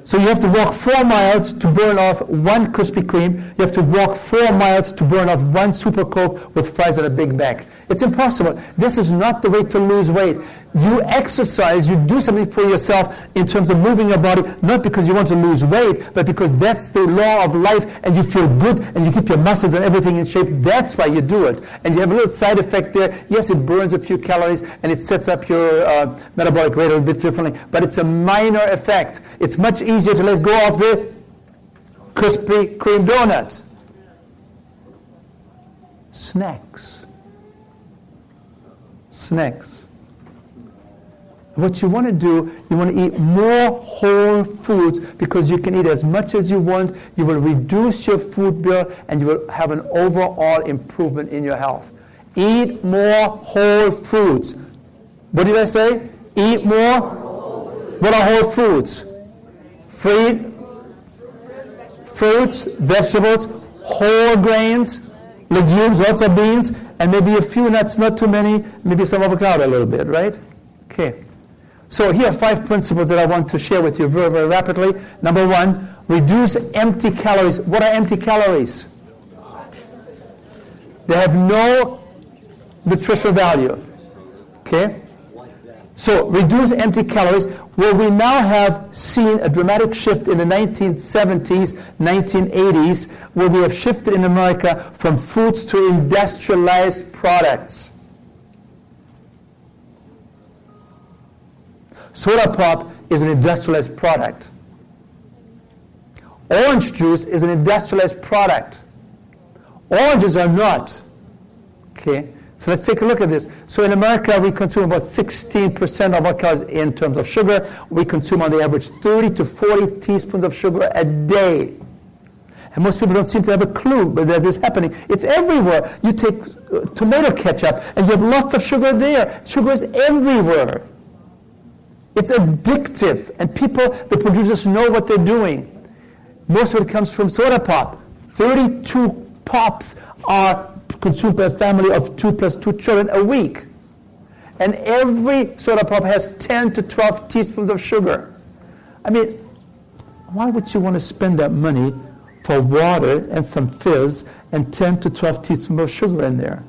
So you have to walk 4 miles to burn off 1 Krispy Kreme. You have to walk 4 miles to burn off 1 Super Coke with fries and a Big Mac. It's impossible. This is not the way to lose weight. You exercise, you do something for yourself in terms of moving your body, not because you want to lose weight, but because that's the law of life, and you feel good, and you keep your muscles and everything in shape. That's why you do it. And you have a little side effect there. Yes, it burns a few calories, and it sets up your metabolic rate a little bit differently, but it's a minor effect. It's much easier to let go of the Krispy Kreme donut. Snacks. What you want to do, you want to eat more whole foods because you can eat as much as you want. You will reduce your food bill and you will have an overall improvement in your health. Eat more whole foods. What did I say? Eat more? What are whole foods? Fruits, vegetables, whole grains, legumes, lots of beans, and maybe a few nuts, not too many, maybe some avocado a little bit, right? Okay. So here are 5 principles that I want to share with you very, very rapidly. Number 1, reduce empty calories. What are empty calories? They have no nutritional value. Okay? So reduce empty calories. Well, we now have seen a dramatic shift in the 1970s, 1980s, where we have shifted in America from foods to industrialized products. Soda pop is an industrialized product. Orange juice is an industrialized product. Oranges are not. Okay? So let's take a look at this. So in America, we consume about 16% of our calories in terms of sugar. We consume on the average 30 to 40 teaspoons of sugar a day. And most people don't seem to have a clue that this is happening. It's everywhere. You take tomato ketchup and you have lots of sugar there. Sugar is everywhere. It's addictive. And people, the producers, know what they're doing. Most of it comes from soda pop. 32 pops are consumed by a family of 2 plus 2 children a week. And every soda pop has 10 to 12 teaspoons of sugar. I mean, why would you want to spend that money for water and some fizz and 10 to 12 teaspoons of sugar in there?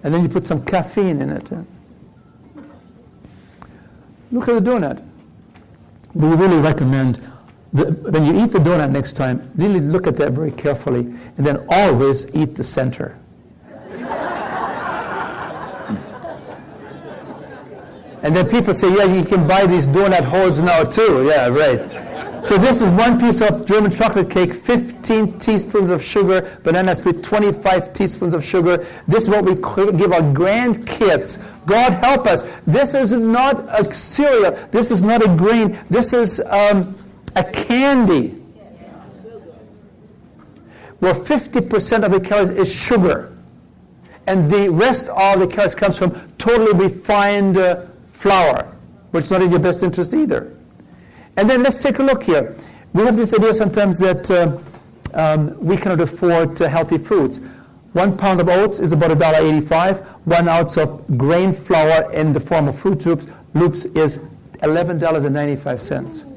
And then you put some caffeine in it. Look at the donut. We really recommend when you eat the donut next time, really look at that very carefully, and then always eat the center. And then people say, yeah, you can buy these donut holes now too. Yeah, right. So this is one piece of German chocolate cake, 15 teaspoons of sugar, banana split, 25 teaspoons of sugar. This is what we give our grandkids. God help us. This is not a cereal. This is not a grain. This is a candy. Well, 50% of the calories is sugar. And the rest of the calories comes from totally refined flour, which is not in your best interest either. And then let's take a look here. We have this idea sometimes that we cannot afford healthy foods. 1 pound of oats is about $1.85. 1 ounce of grain flour in the form of Fruit Loops is $11.95.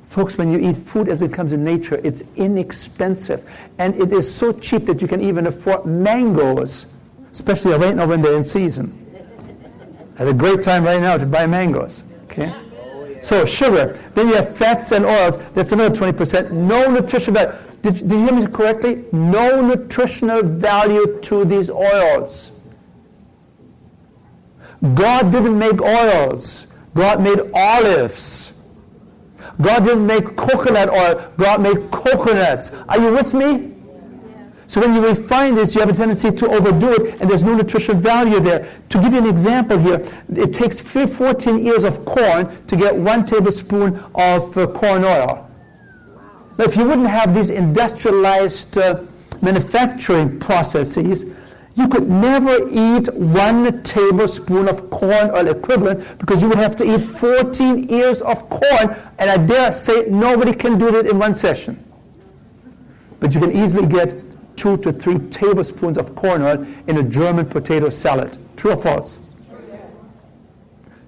Folks, when you eat food as it comes in nature, it's inexpensive. And it is so cheap that you can even afford mangoes, especially right now when they're in season. It's a great time right now to buy mangoes. Okay? So sugar. Then you have fats and oils. That's another 20%. No nutritional value. Did you hear me correctly? No nutritional value to these oils. God didn't make oils. God made olives. God didn't make coconut oil. God made coconuts. Are you with me? So when you refine this, you have a tendency to overdo it, and there's no nutritional value there. To give you an example here, it takes 14 ears of corn to get 1 tablespoon of corn oil. Now, if you wouldn't have these industrialized manufacturing processes, you could never eat 1 tablespoon of corn oil equivalent, because you would have to eat 14 ears of corn, and I dare say nobody can do it in 1 session. But you can easily get 2 to 3 tablespoons of corn oil in a German potato salad. True or false?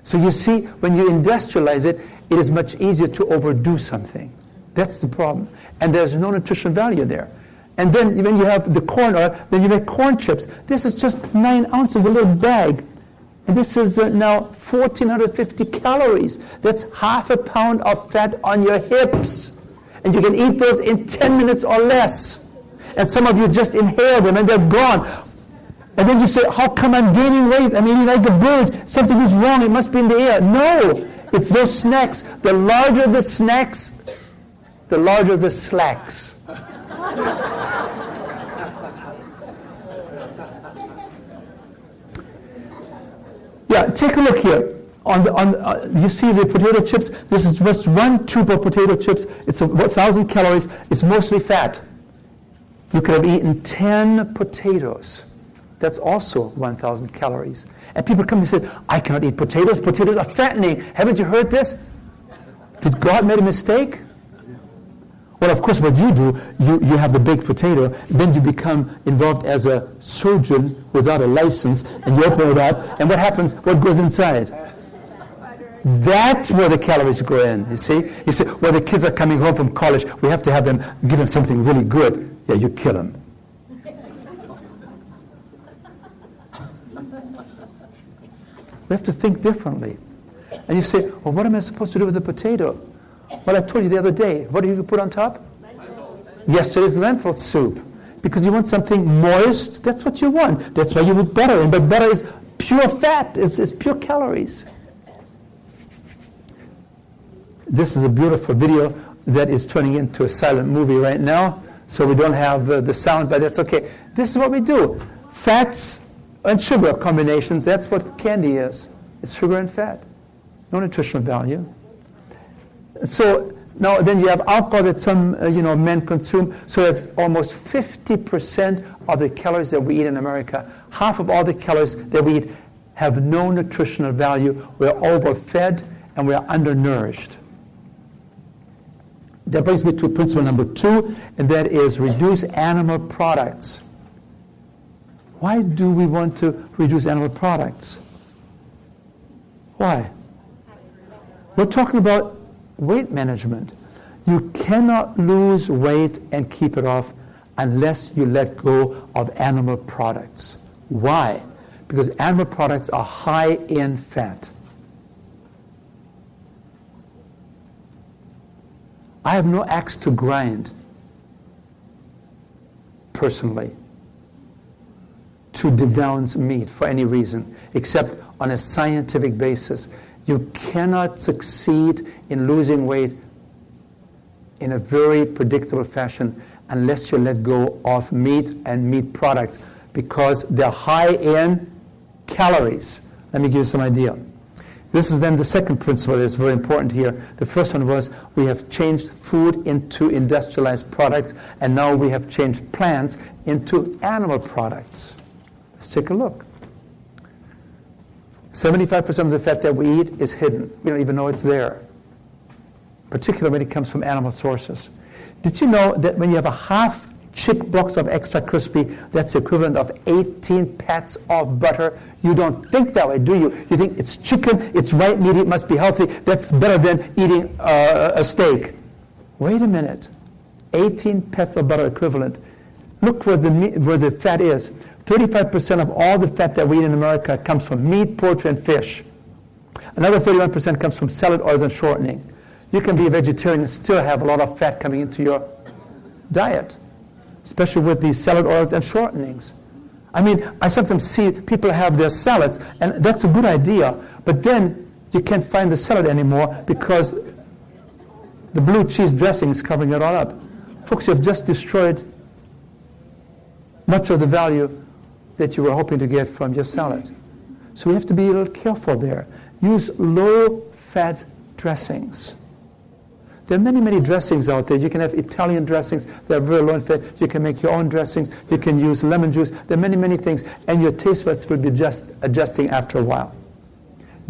So you see, when you industrialize it, it is much easier to overdo something. That's the problem. And there's no nutritional value there. And then when you have the corn oil, then you make corn chips. This is just 9 ounces, a little bag. And this is now 1,450 calories. That's half a pound of fat on your hips. And you can eat those in 10 minutes or less. And some of you just inhale them and they're gone. And then you say, how come I'm gaining weight? I'm eating like a bird. Something is wrong. It must be in the air. No, it's those snacks. The larger the snacks, the larger the slacks. Yeah, take a look here. You see the potato chips? This is just 1 tube of potato chips. It's 1,000 calories. It's mostly fat. You could have eaten 10 potatoes. That's also 1,000 calories. And people come and say, I cannot eat potatoes. Potatoes are fattening. Haven't you heard this? Did God make a mistake? Well, of course, what you do, you have the baked potato, then you become involved as a surgeon without a license, and you open it up, and what happens? What goes inside? That's where the calories go in, you see? You say, well, the kids are coming home from college, we have to have them, give them something really good. Yeah, you kill them. We have to think differently. And you say, well, what am I supposed to do with the potato? Well, I told you the other day, what do you put on top? Yesterday's lentil soup. Because you want something moist, that's what you want. That's why you put butter in. But butter is pure fat, it's pure calories. This is a beautiful video that is turning into a silent movie right now. So we don't have the sound, but that's okay. This is what we do. Fats And sugar combinations, that's what candy is. It's sugar and fat. No nutritional value. So now then you have alcohol that some men consume. So if almost 50% of the calories that we eat in America, half of all the calories that we eat have no nutritional value. We're overfed and we're undernourished. That brings me to principle number 2, and that is reduce animal products. Why do we want to reduce animal products? Why? We're talking about weight management. You cannot lose weight and keep it off unless you let go of animal products. Why? Because animal products are high in fat. I have no axe to grind, personally, to denounce meat for any reason, except on a scientific basis. You cannot succeed in losing weight in a very predictable fashion unless you let go of meat and meat products, because they're high in calories. Let me give you some idea. This is then the second principle that is very important here. The first one was we have changed food into industrialized products, and now we have changed plants into animal products. Let's take a look. 75% of the fat that we eat is hidden. We don't even know it's there, particularly when it comes from animal sources. Did you know that when you have a half chick box of extra crispy, that's the equivalent of 18 pats of butter? You don't think that way, do you? You think it's chicken, it's white meat, it must be healthy, that's better than eating a steak. Wait a minute. 18 pats of butter equivalent. Look where the fat is. 35% of all the fat that we eat in America comes from meat, poultry, and fish. Another 31% comes from salad oils and shortening. You can be a vegetarian and still have a lot of fat coming into your diet, especially with these salad oils and shortenings. I mean, I sometimes see people have their salads, and that's a good idea, but then you can't find the salad anymore because the blue cheese dressing is covering it all up. Folks, you have just destroyed much of the value that you were hoping to get from your salad. So we have to be a little careful there. Use low-fat dressings. There are many, many dressings out there. You can have Italian dressings that are very low in fat. You can make your own dressings. You can use lemon juice. There are many, many things. And your taste buds will be just adjusting after a while.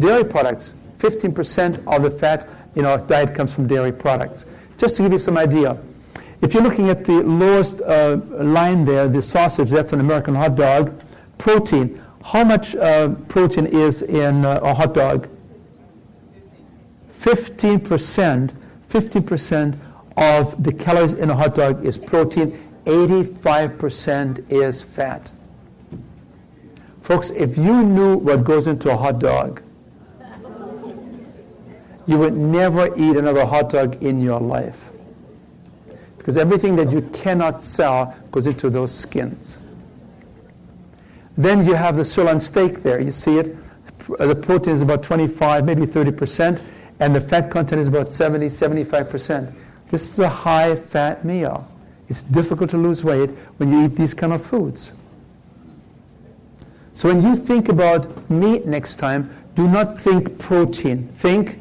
Dairy products, 15% of the fat in our diet comes from dairy products. Just to give you some idea, if you're looking at the lowest line there, the sausage, that's an American hot dog. Protein, how much protein is in a hot dog? 15%. 50% of the calories in a hot dog is protein. 85% is fat. Folks, if you knew what goes into a hot dog, you would never eat another hot dog in your life. Because everything that you cannot sell goes into those skins. Then you have the sirloin steak there. You see it? The protein is about 25, maybe 30%, and the fat content is about 70, 75%. This is a high-fat meal. It's difficult to lose weight when you eat these kind of foods. So when you think about meat next time, do not think protein. Think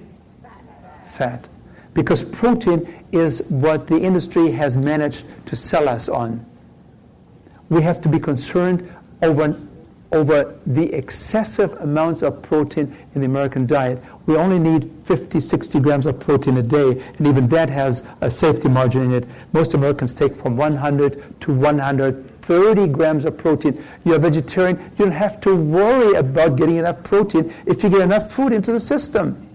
fat. Because protein is what the industry has managed to sell us on. We have to be concerned over the excessive amounts of protein in the American diet. We only need 50, 60 grams of protein a day, and even that has a safety margin in it. Most Americans take from 100 to 130 grams of protein. You're a vegetarian, you don't have to worry about getting enough protein if you get enough food into the system.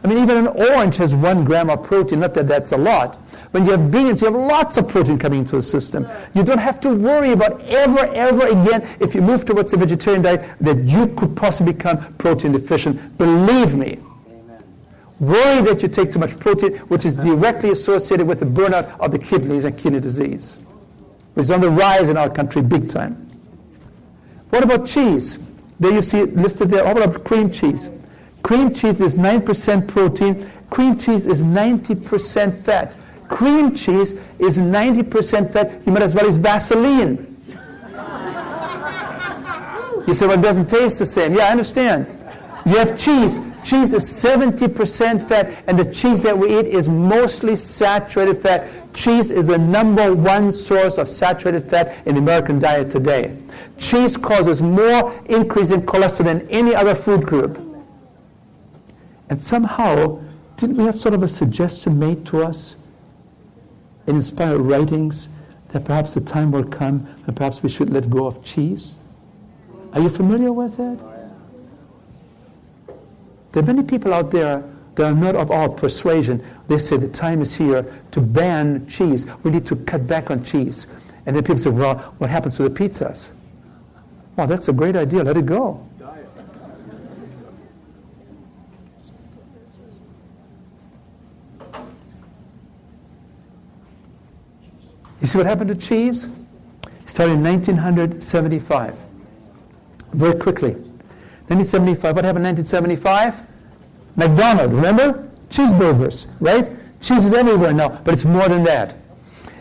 I mean, even an orange has 1 gram of protein, not that that's a lot. When you have beans, you have lots of protein coming into the system. You don't have to worry about ever again, if you move towards a vegetarian diet, that you could possibly become protein deficient. Believe me. Amen. Worry that you take too much protein, which is directly associated with the burnout of the kidneys and kidney disease, which is on the rise in our country big time. What about cheese? There you see it listed there. What about cream cheese? Cream cheese is 9% protein. Cream cheese is 90% fat. Cream cheese is 90% fat. You might as well use Vaseline. You say, well, it doesn't taste the same. Yeah, I understand. You have cheese. Cheese is 70% fat, and the cheese that we eat is mostly saturated fat. Cheese is the number one source of saturated fat in the American diet today. Cheese causes more increase in cholesterol than any other food group. And somehow, didn't we have sort of a suggestion made to us in inspired writings that perhaps the time will come and perhaps we should let go of cheese? Are you familiar with that? There are many people out there that are not of our persuasion. They say the time is here to ban cheese. We need to cut back on cheese. And then people say, well, what happens to the pizzas? Well, that's a great idea. Let it go. You see what happened to cheese? It started in 1975. Very quickly. 1975, what happened in 1975? McDonald's, remember? Cheeseburgers, right? Cheese is everywhere now, but it's more than that.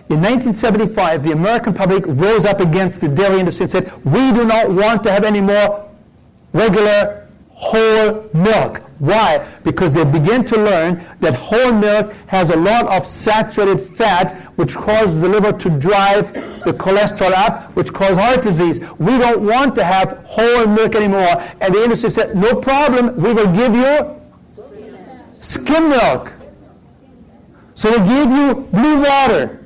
In 1975, the American public rose up against the dairy industry and said, we do not want to have any more regular whole milk. Why? Because they began to learn that whole milk has a lot of saturated fat, which causes the liver to drive the cholesterol up, which causes heart disease. We don't want to have whole milk anymore. And the industry said, no problem, we will give you skim milk. So they gave you blue water.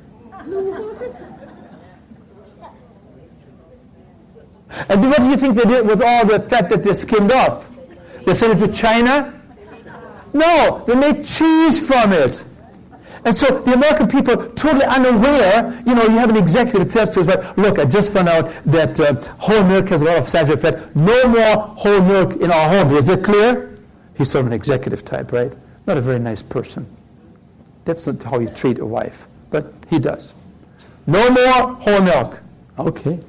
And what do you think they did with all the fat that they skimmed off? They sent it to China? No, they made cheese from it. And so the American people, totally unaware, you have an executive that says to us, but look, I just found out that whole milk has a lot of saturated fat. No more whole milk in our home. Is it clear? He's sort of an executive type, right? Not a very nice person. That's not how you treat a wife, but he does. No more whole milk. Okay.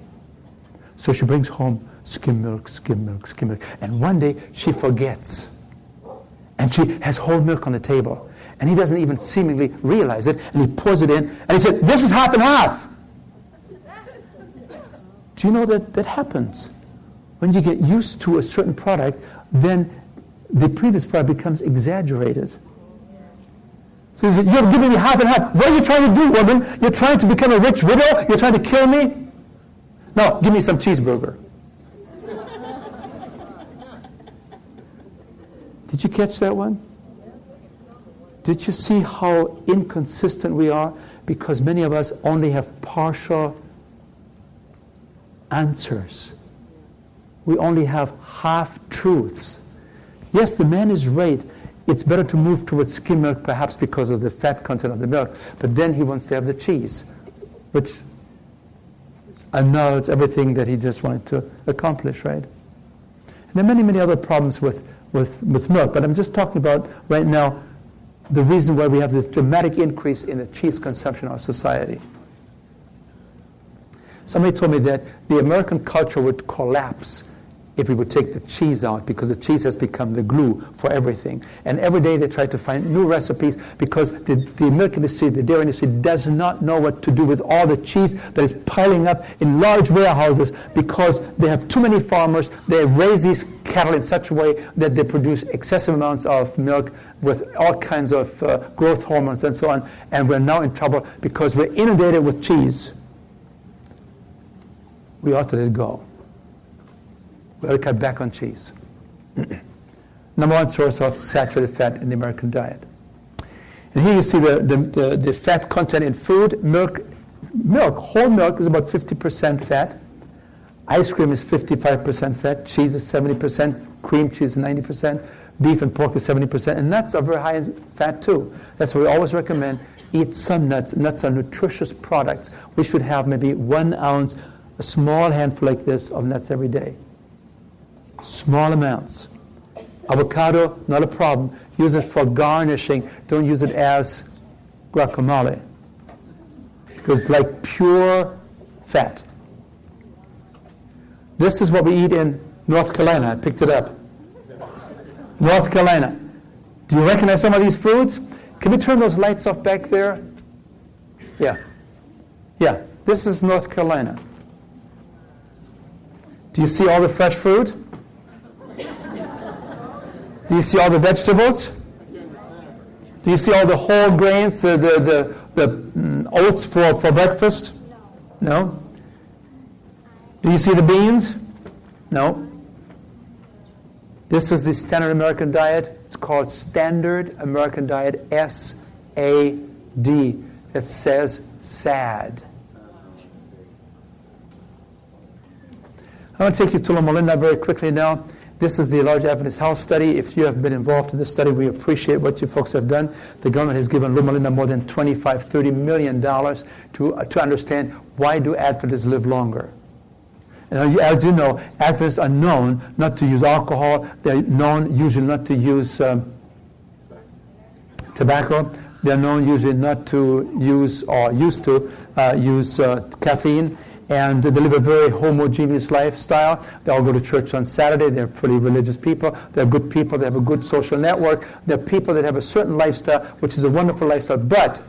So she brings home skim milk, skim milk, skim milk. And one day she forgets. And she has whole milk on the table. And he doesn't even seemingly realize it. And he pours it in. And he said, this is half and half. Do you know that happens? When you get used to a certain product, then the previous product becomes exaggerated. So he said, you're giving me half and half. What are you trying to do, woman? You're trying to become a rich widow? You're trying to kill me? No, give me some cheeseburger. Did you catch that one? Did you see how inconsistent we are? Because many of us only have partial answers. We only have half-truths. Yes, the man is right. It's better to move towards skim milk, perhaps because of the fat content of the milk. But then he wants to have the cheese, which annuls everything that he just wanted to accomplish, right? And there are many, many other problems with milk, but I'm just talking about right now the reason why we have this dramatic increase in the cheese consumption in our society. Somebody told me that the American culture would collapse if we would take the cheese out, because the cheese has become the glue for everything. And every day they try to find new recipes because the milk industry, the dairy industry does not know what to do with all the cheese that is piling up in large warehouses because they have too many farmers. They raise these cattle in such a way that they produce excessive amounts of milk with all kinds of growth hormones and so on. And we're now in trouble because we're inundated with cheese. We ought to let it go. We ought to cut back on cheese. Number one source of saturated fat in the American diet. And here you see the fat content in food. Milk, whole milk is about 50% fat. Ice cream is 55% fat. Cheese is 70%. Cream cheese is 90%. Beef and pork is 70%. And nuts are very high in fat too. That's why we always recommend eat some nuts. Nuts are nutritious products. We should have maybe 1 ounce, a small handful like this of nuts every day. Small amounts. Avocado, not a problem. Use it for garnishing. Don't use it as guacamole. Because it's like pure fat. This is what we eat in North Carolina. I picked it up. North Carolina. Do you recognize some of these foods? Can we turn those lights off back there? Yeah. Yeah. This is North Carolina. Do you see all the fresh fruit? Do you see all the vegetables? Do you see all the whole grains, the oats for breakfast? No. Do you see the beans? No. This is the standard American diet. It's called Standard American Diet, S-A-D. It says SAD. I want to take you to Loma Linda very quickly now. This is the Large Adventist Health Study. If you have been involved in this study, we appreciate what you folks have done. The government has given Loma Linda more than $25-30 million to understand why do Adventists live longer. And as you know, Adventists are known not to use alcohol. They're known usually not to use tobacco. They're known usually not to use, or used to use caffeine. And they live a very homogeneous lifestyle. They all go to church on Saturday. They're fully religious people. They're good people. They have a good social network. They're people that have a certain lifestyle, which is a wonderful lifestyle. But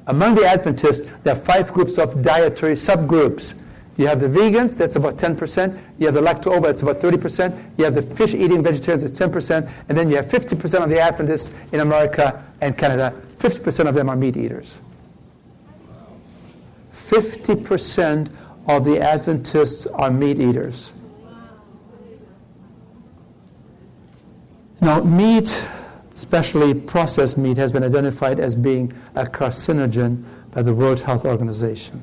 among the Adventists, there are 5 groups of dietary subgroups. You have the vegans, that's about 10%. You have the lacto-ovo, that's about 30%. You have the fish-eating vegetarians, that's 10%. And then you have 50% of the Adventists in America and Canada. 50% of them are meat eaters. 50% of the Adventists are meat eaters. Now, meat, especially processed meat, has been identified as being a carcinogen by the World Health Organization.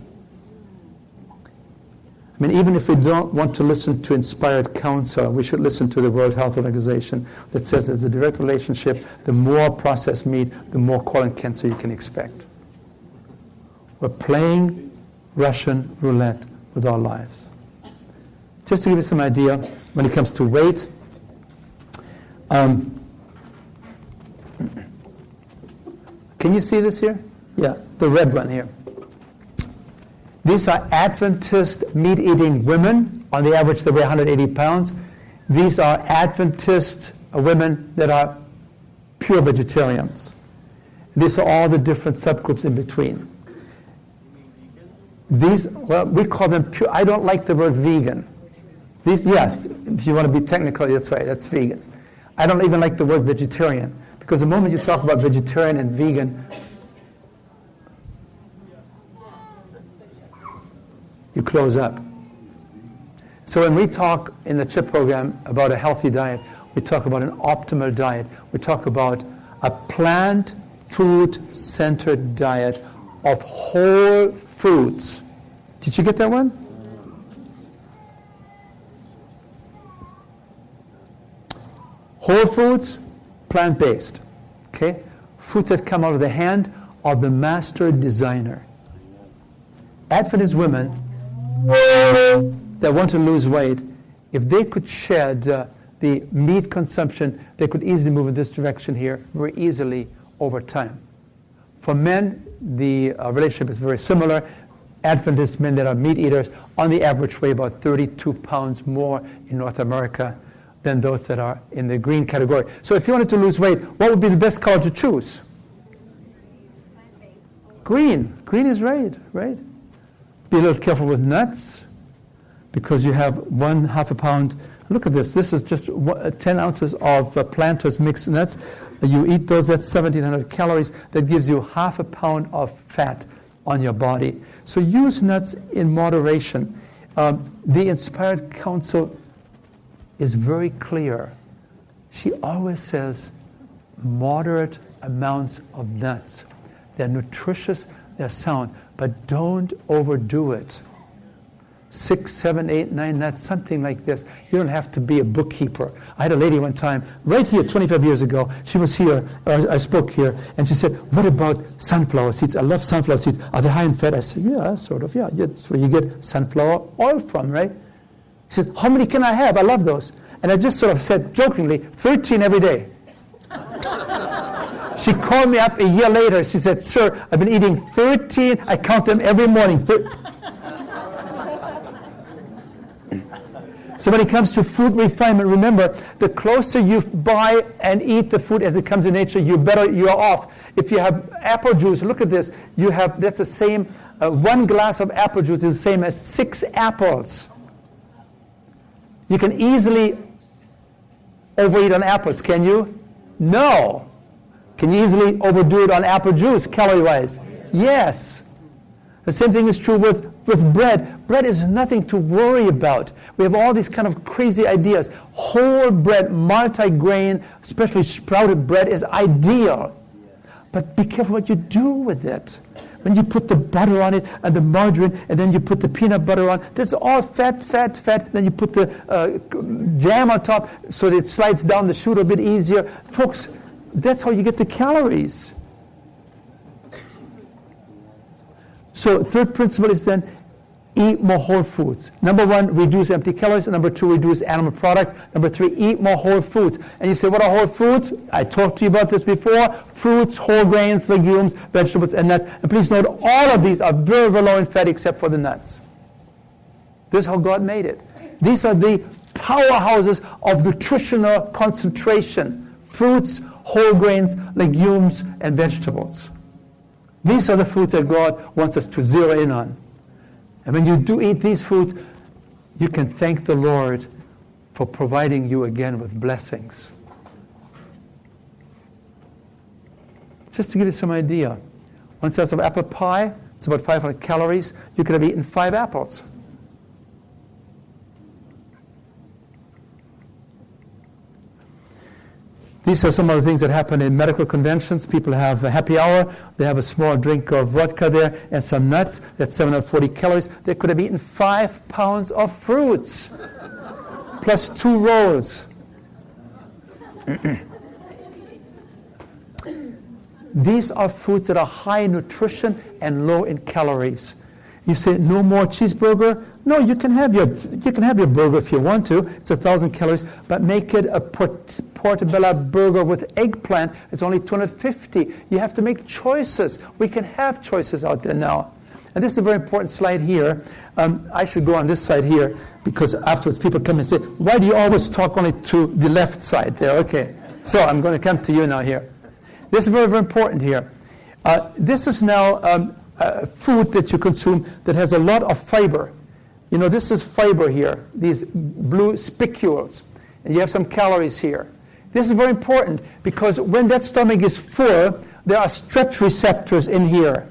I mean, even if we don't want to listen to inspired counsel, we should listen to the World Health Organization that says there's a direct relationship. The more processed meat, the more colon cancer you can expect. We're playing Russian roulette with our lives. Just to give you some idea, when it comes to weight, can you see this here? Yeah, the red one here. These are Adventist meat-eating women. On the average, they weigh 180 pounds. These are Adventist women that are pure vegetarians. These are all the different subgroups in between. These, well, we call them pure. I don't like the word vegan. These, yes, if you want to be technical, that's right, that's vegans. I don't even like the word vegetarian, because the moment you talk about vegetarian and vegan, you close up. So when we talk in the CHIP program about a healthy diet, we talk about an optimal diet. We talk about a plant food-centered diet of whole foods. Did you get that one? Whole foods, plant-based. Okay? Foods that come out of the hand of the master designer. Adventist women that want to lose weight, if they could shed the meat consumption, they could easily move in this direction here very easily over time. For men, the relationship is very similar. Adventist men that are meat eaters, on the average, weigh about 32 pounds more in North America than those that are in the green category. So if you wanted to lose weight, what would be the best color to choose? Green. Green is right. Be a little careful with nuts, because you have 1/2 pound. Look at this. This is just 10 ounces of Planters mixed nuts. You eat those, that's 1,700 calories. That gives you 1/2 pound of fat on your body. So use nuts in moderation. The inspired counsel is very clear. She always says moderate amounts of nuts. They're nutritious, they're sound, but don't overdo it. 6, 7, 8, 9 nuts, something like this. You don't have to be a bookkeeper. I had a lady one time, right here, 25 years ago. She was here, I spoke here, and she said, what about sunflower seeds? I love sunflower seeds. Are they high in fat? I said, yeah, sort of, yeah. That's where you get sunflower oil from, right? She said, how many can I have? I love those. And I just sort of said, jokingly, 13 every day. She called me up a year later. She said, sir, I've been eating 13. I count them every morning. So when it comes to food refinement, remember, the closer you buy and eat the food as it comes in nature, you are off. If you have apple juice, look at this. That's the same, 1 glass of apple juice is the same as 6 apples. You can easily overeat on apples, can you? No. Can you easily overdo it on apple juice, calorie-wise? Yes. The same thing is true with bread. Bread is nothing to worry about. We have all these kind of crazy ideas. Whole bread, multi-grain, especially sprouted bread is ideal. But be careful what you do with it. When you put the butter on it and the margarine, and then you put the peanut butter on, this is all fat. Then you put the jam on top so that it slides down the chute a bit easier. Folks, that's how you get the calories. So third principle is then eat more whole foods. Number 1, reduce empty calories. Number 2, reduce animal products. Number 3, eat more whole foods. And you say, what are whole foods? I talked to you about this before. Fruits, whole grains, legumes, vegetables, and nuts. And please note, all of these are very, very low in fat except for the nuts. This is how God made it. These are the powerhouses of nutritional concentration. Fruits, whole grains, legumes, and vegetables. These are the foods that God wants us to zero in on. And when you do eat these foods, you can thank the Lord for providing you again with blessings. Just to give you some idea, 1 slice of apple pie, it's about 500 calories. You could have eaten 5 apples. These are some of the things that happen in medical conventions. People have a happy hour. They have a small drink of vodka there and some nuts. That's 740 calories. They could have eaten 5 pounds of fruits plus 2 rolls. These are foods that are high in nutrition and low in calories. You say, no more cheeseburger? No, you can have your burger if you want to. It's 1,000 calories, but make it a portobello burger with eggplant. It's only 250. You have to make choices. We can have choices out there now. And this is a very important slide here. I should go on this side here because afterwards people come and say, why do you always talk only to the left side there? Okay, so I'm going to come to you now here. This is very, very important here. This is now food that you consume that has a lot of fiber. You know, this is fiber here, these blue spicules, and you have some calories here. This is very important because when that stomach is full, there are stretch receptors in here.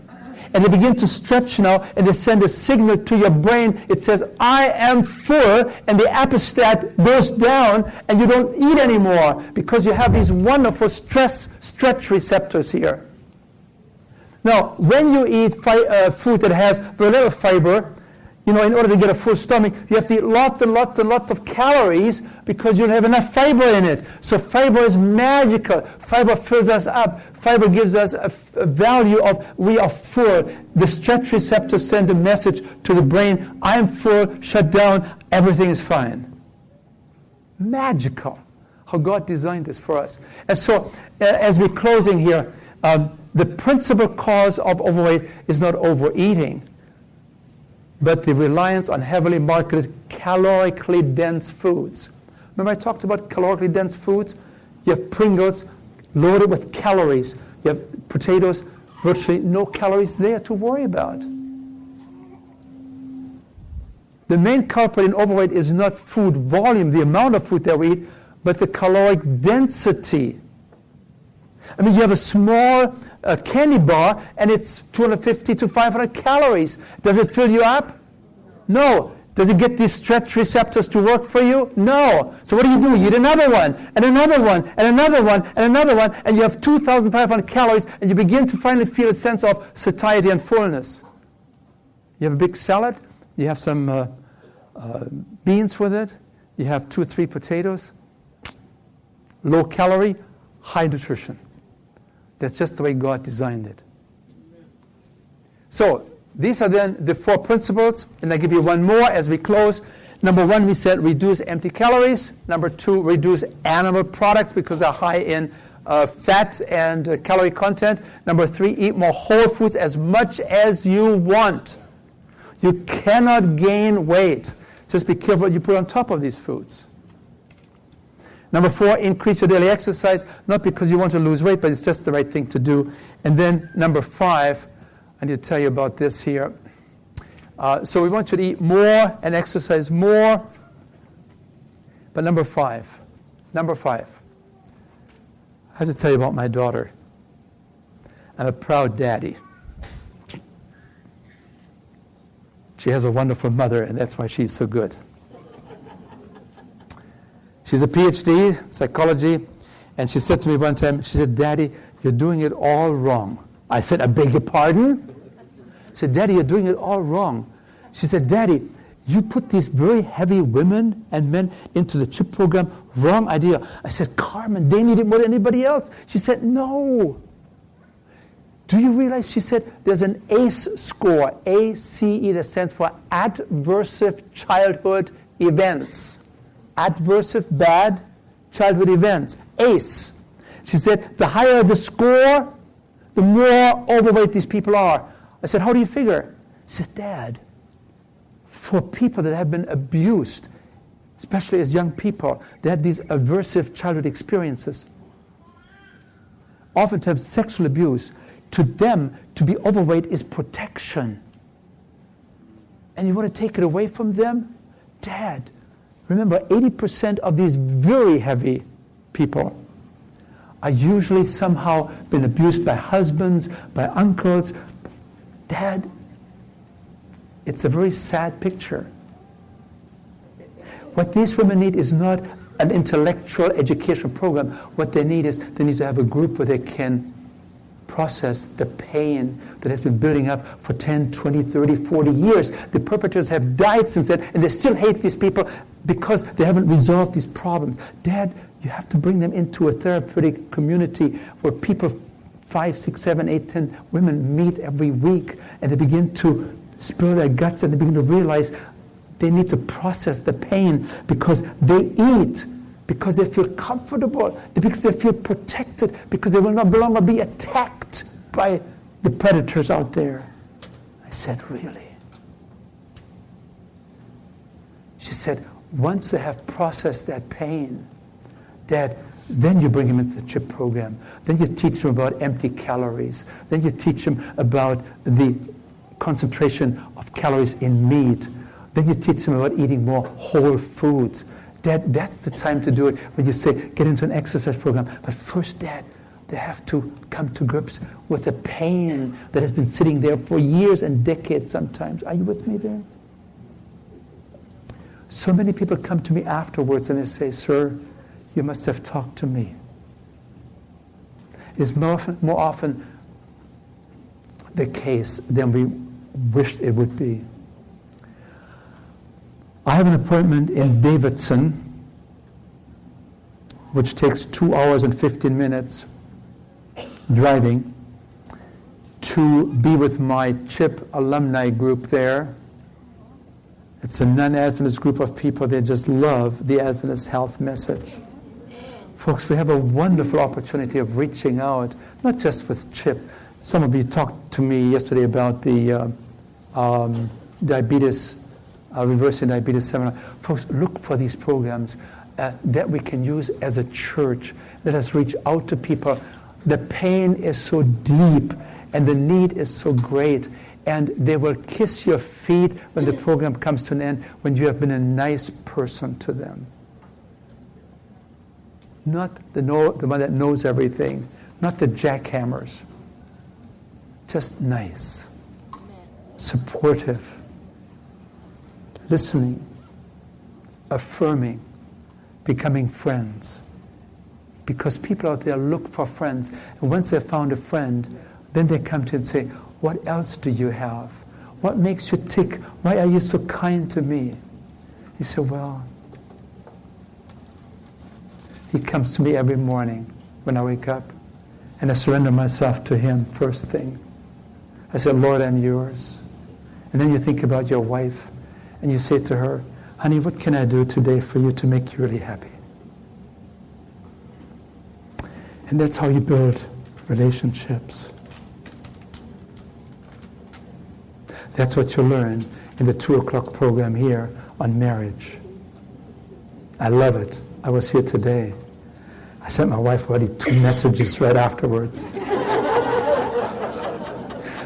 And they begin to stretch now, and they send a signal to your brain. It says, I am full, and the appestat goes down, and you don't eat anymore because you have these wonderful stretch receptors here. Now, when you eat food that has very little fiber, you know, in order to get a full stomach, you have to eat lots and lots and lots of calories because you don't have enough fiber in it. So fiber is magical. Fiber fills us up. Fiber gives us a value of we are full. The stretch receptors send a message to the brain, I am full, shut down, everything is fine. Magical, how God designed this for us. And so, as we're closing here, the principal cause of overweight is not overeating, but the reliance on heavily marketed calorically dense foods. Remember I talked about calorically dense foods? You have Pringles loaded with calories. You have potatoes, virtually no calories there to worry about. The main culprit in overweight is not food volume, the amount of food that we eat, but the caloric density. I mean, you have a small candy bar, and it's 250 to 500 calories. Does it fill you up? No. Does it get these stretch receptors to work for you? No. So what do? You eat another one, and another one, and another one, and another one, and you have 2,500 calories, and you begin to finally feel a sense of satiety and fullness. You have a big salad, you have some beans with it, you have 2 or 3 potatoes, low calorie, high nutrition. That's just the way God designed it. So, these are then the 4 principles, and I give you one more as we close. Number 1, we said reduce empty calories. Number 2, reduce animal products because they're high in fat and calorie content. Number 3, eat more whole foods as much as you want. You cannot gain weight. Just be careful what you put on top of these foods. Number 4, increase your daily exercise, not because you want to lose weight, but it's just the right thing to do. And then number 5, I need to tell you about this here. So we want you to eat more and exercise more. But number five. I have to tell you about my daughter. I'm a proud daddy. She has a wonderful mother, and that's why she's so good. She's a PhD, psychology, and she said to me one time, she said, "Daddy, you're doing it all wrong." I said, "I beg your pardon?" She said, "Daddy, you're doing it all wrong." She said, "Daddy, you put these very heavy women and men into the CHIP program. Wrong idea." I said, "Carmen, they need it more than anybody else." She said, "No. Do you realize," she said, "there's an ACE score, ACE, that stands for Adversive Childhood Events. Adversive Bad Childhood Events. ACE." She said, "The higher the score, the more overweight these people are." I said, "How do you figure?" She said, "Dad, for people that have been abused, especially as young people, they had these aversive childhood experiences. Oftentimes sexual abuse, to them, to be overweight is protection. And you want to take it away from them? Dad, remember, 80% of these very heavy people are usually somehow been abused by husbands, by uncles. Dad, it's a very sad picture. What these women need is not an intellectual education program. What they need is they need to have a group where they can process the pain that has been building up for 10, 20, 30, 40 years. The perpetrators have died since then, and they still hate these people because they haven't resolved these problems. Dad, you have to bring them into a therapeutic community where people, 5, 6, 7, 8, 10 women meet every week, and they begin to spill their guts, and they begin to realize they need to process the pain because they eat, because they feel comfortable, because they feel protected, because they will no longer be attacked by the predators out there." I said, "Really?" She said, "Once they have processed that pain, Dad, then you bring them into the CHIP program. Then you teach them about empty calories. Then you teach them about the concentration of calories in meat. Then you teach them about eating more whole foods. Dad, that's the time to do it when you say, get into an exercise program. But first, Dad, they have to come to grips with the pain that has been sitting there for years and decades sometimes." Are you with me there? So many people come to me afterwards and they say, "Sir, you must have talked to me." It is more often the case than we wished it would be. I have an appointment in Davidson, which takes 2 hours and 15 minutes driving, to be with my CHIP alumni group there. It's a non-Adventist group of people. They just love the Adventist health message. Folks, we have a wonderful opportunity of reaching out, not just with CHIP. Some of you talked to me yesterday about the diabetes, reversing diabetes seminar. Folks, look for these programs that we can use as a church. Let us reach out to people. The pain is so deep and the need is so great, and they will kiss your feet when the program comes to an end, when you have been a nice person to them. Not the one that knows everything, not the jackhammers. Just nice, supportive, listening, affirming, becoming friends. Because people out there look for friends, and once they've found a friend, then they come to you and say, "What else do you have? What makes you tick? Why are you so kind to me?" He said, "Well," he comes to me every morning when I wake up, and I surrender myself to him first thing. I said, "Lord, I'm yours." And then you think about your wife, and you say to her, "Honey, what can I do today for you to make you really happy?" And that's how you build relationships. That's what you learn in the 2 o'clock program here on marriage. I love it. I was here today. I sent my wife already 2 messages right afterwards.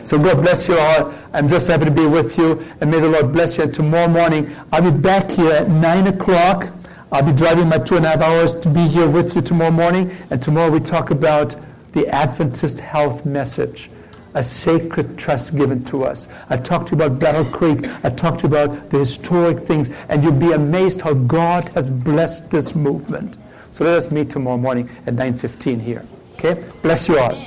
So God bless you all. I'm just happy to be with you, and may the Lord bless you. And tomorrow morning, I'll be back here at 9 o'clock. I'll be driving my 2.5 hours to be here with you tomorrow morning, and tomorrow we talk about the Adventist health message, a sacred trust given to us. I talked to you about Battle Creek. I talked to you about the historic things, and you'll be amazed how God has blessed this movement. So let us meet tomorrow morning at 9:15 here. Okay? Bless you all.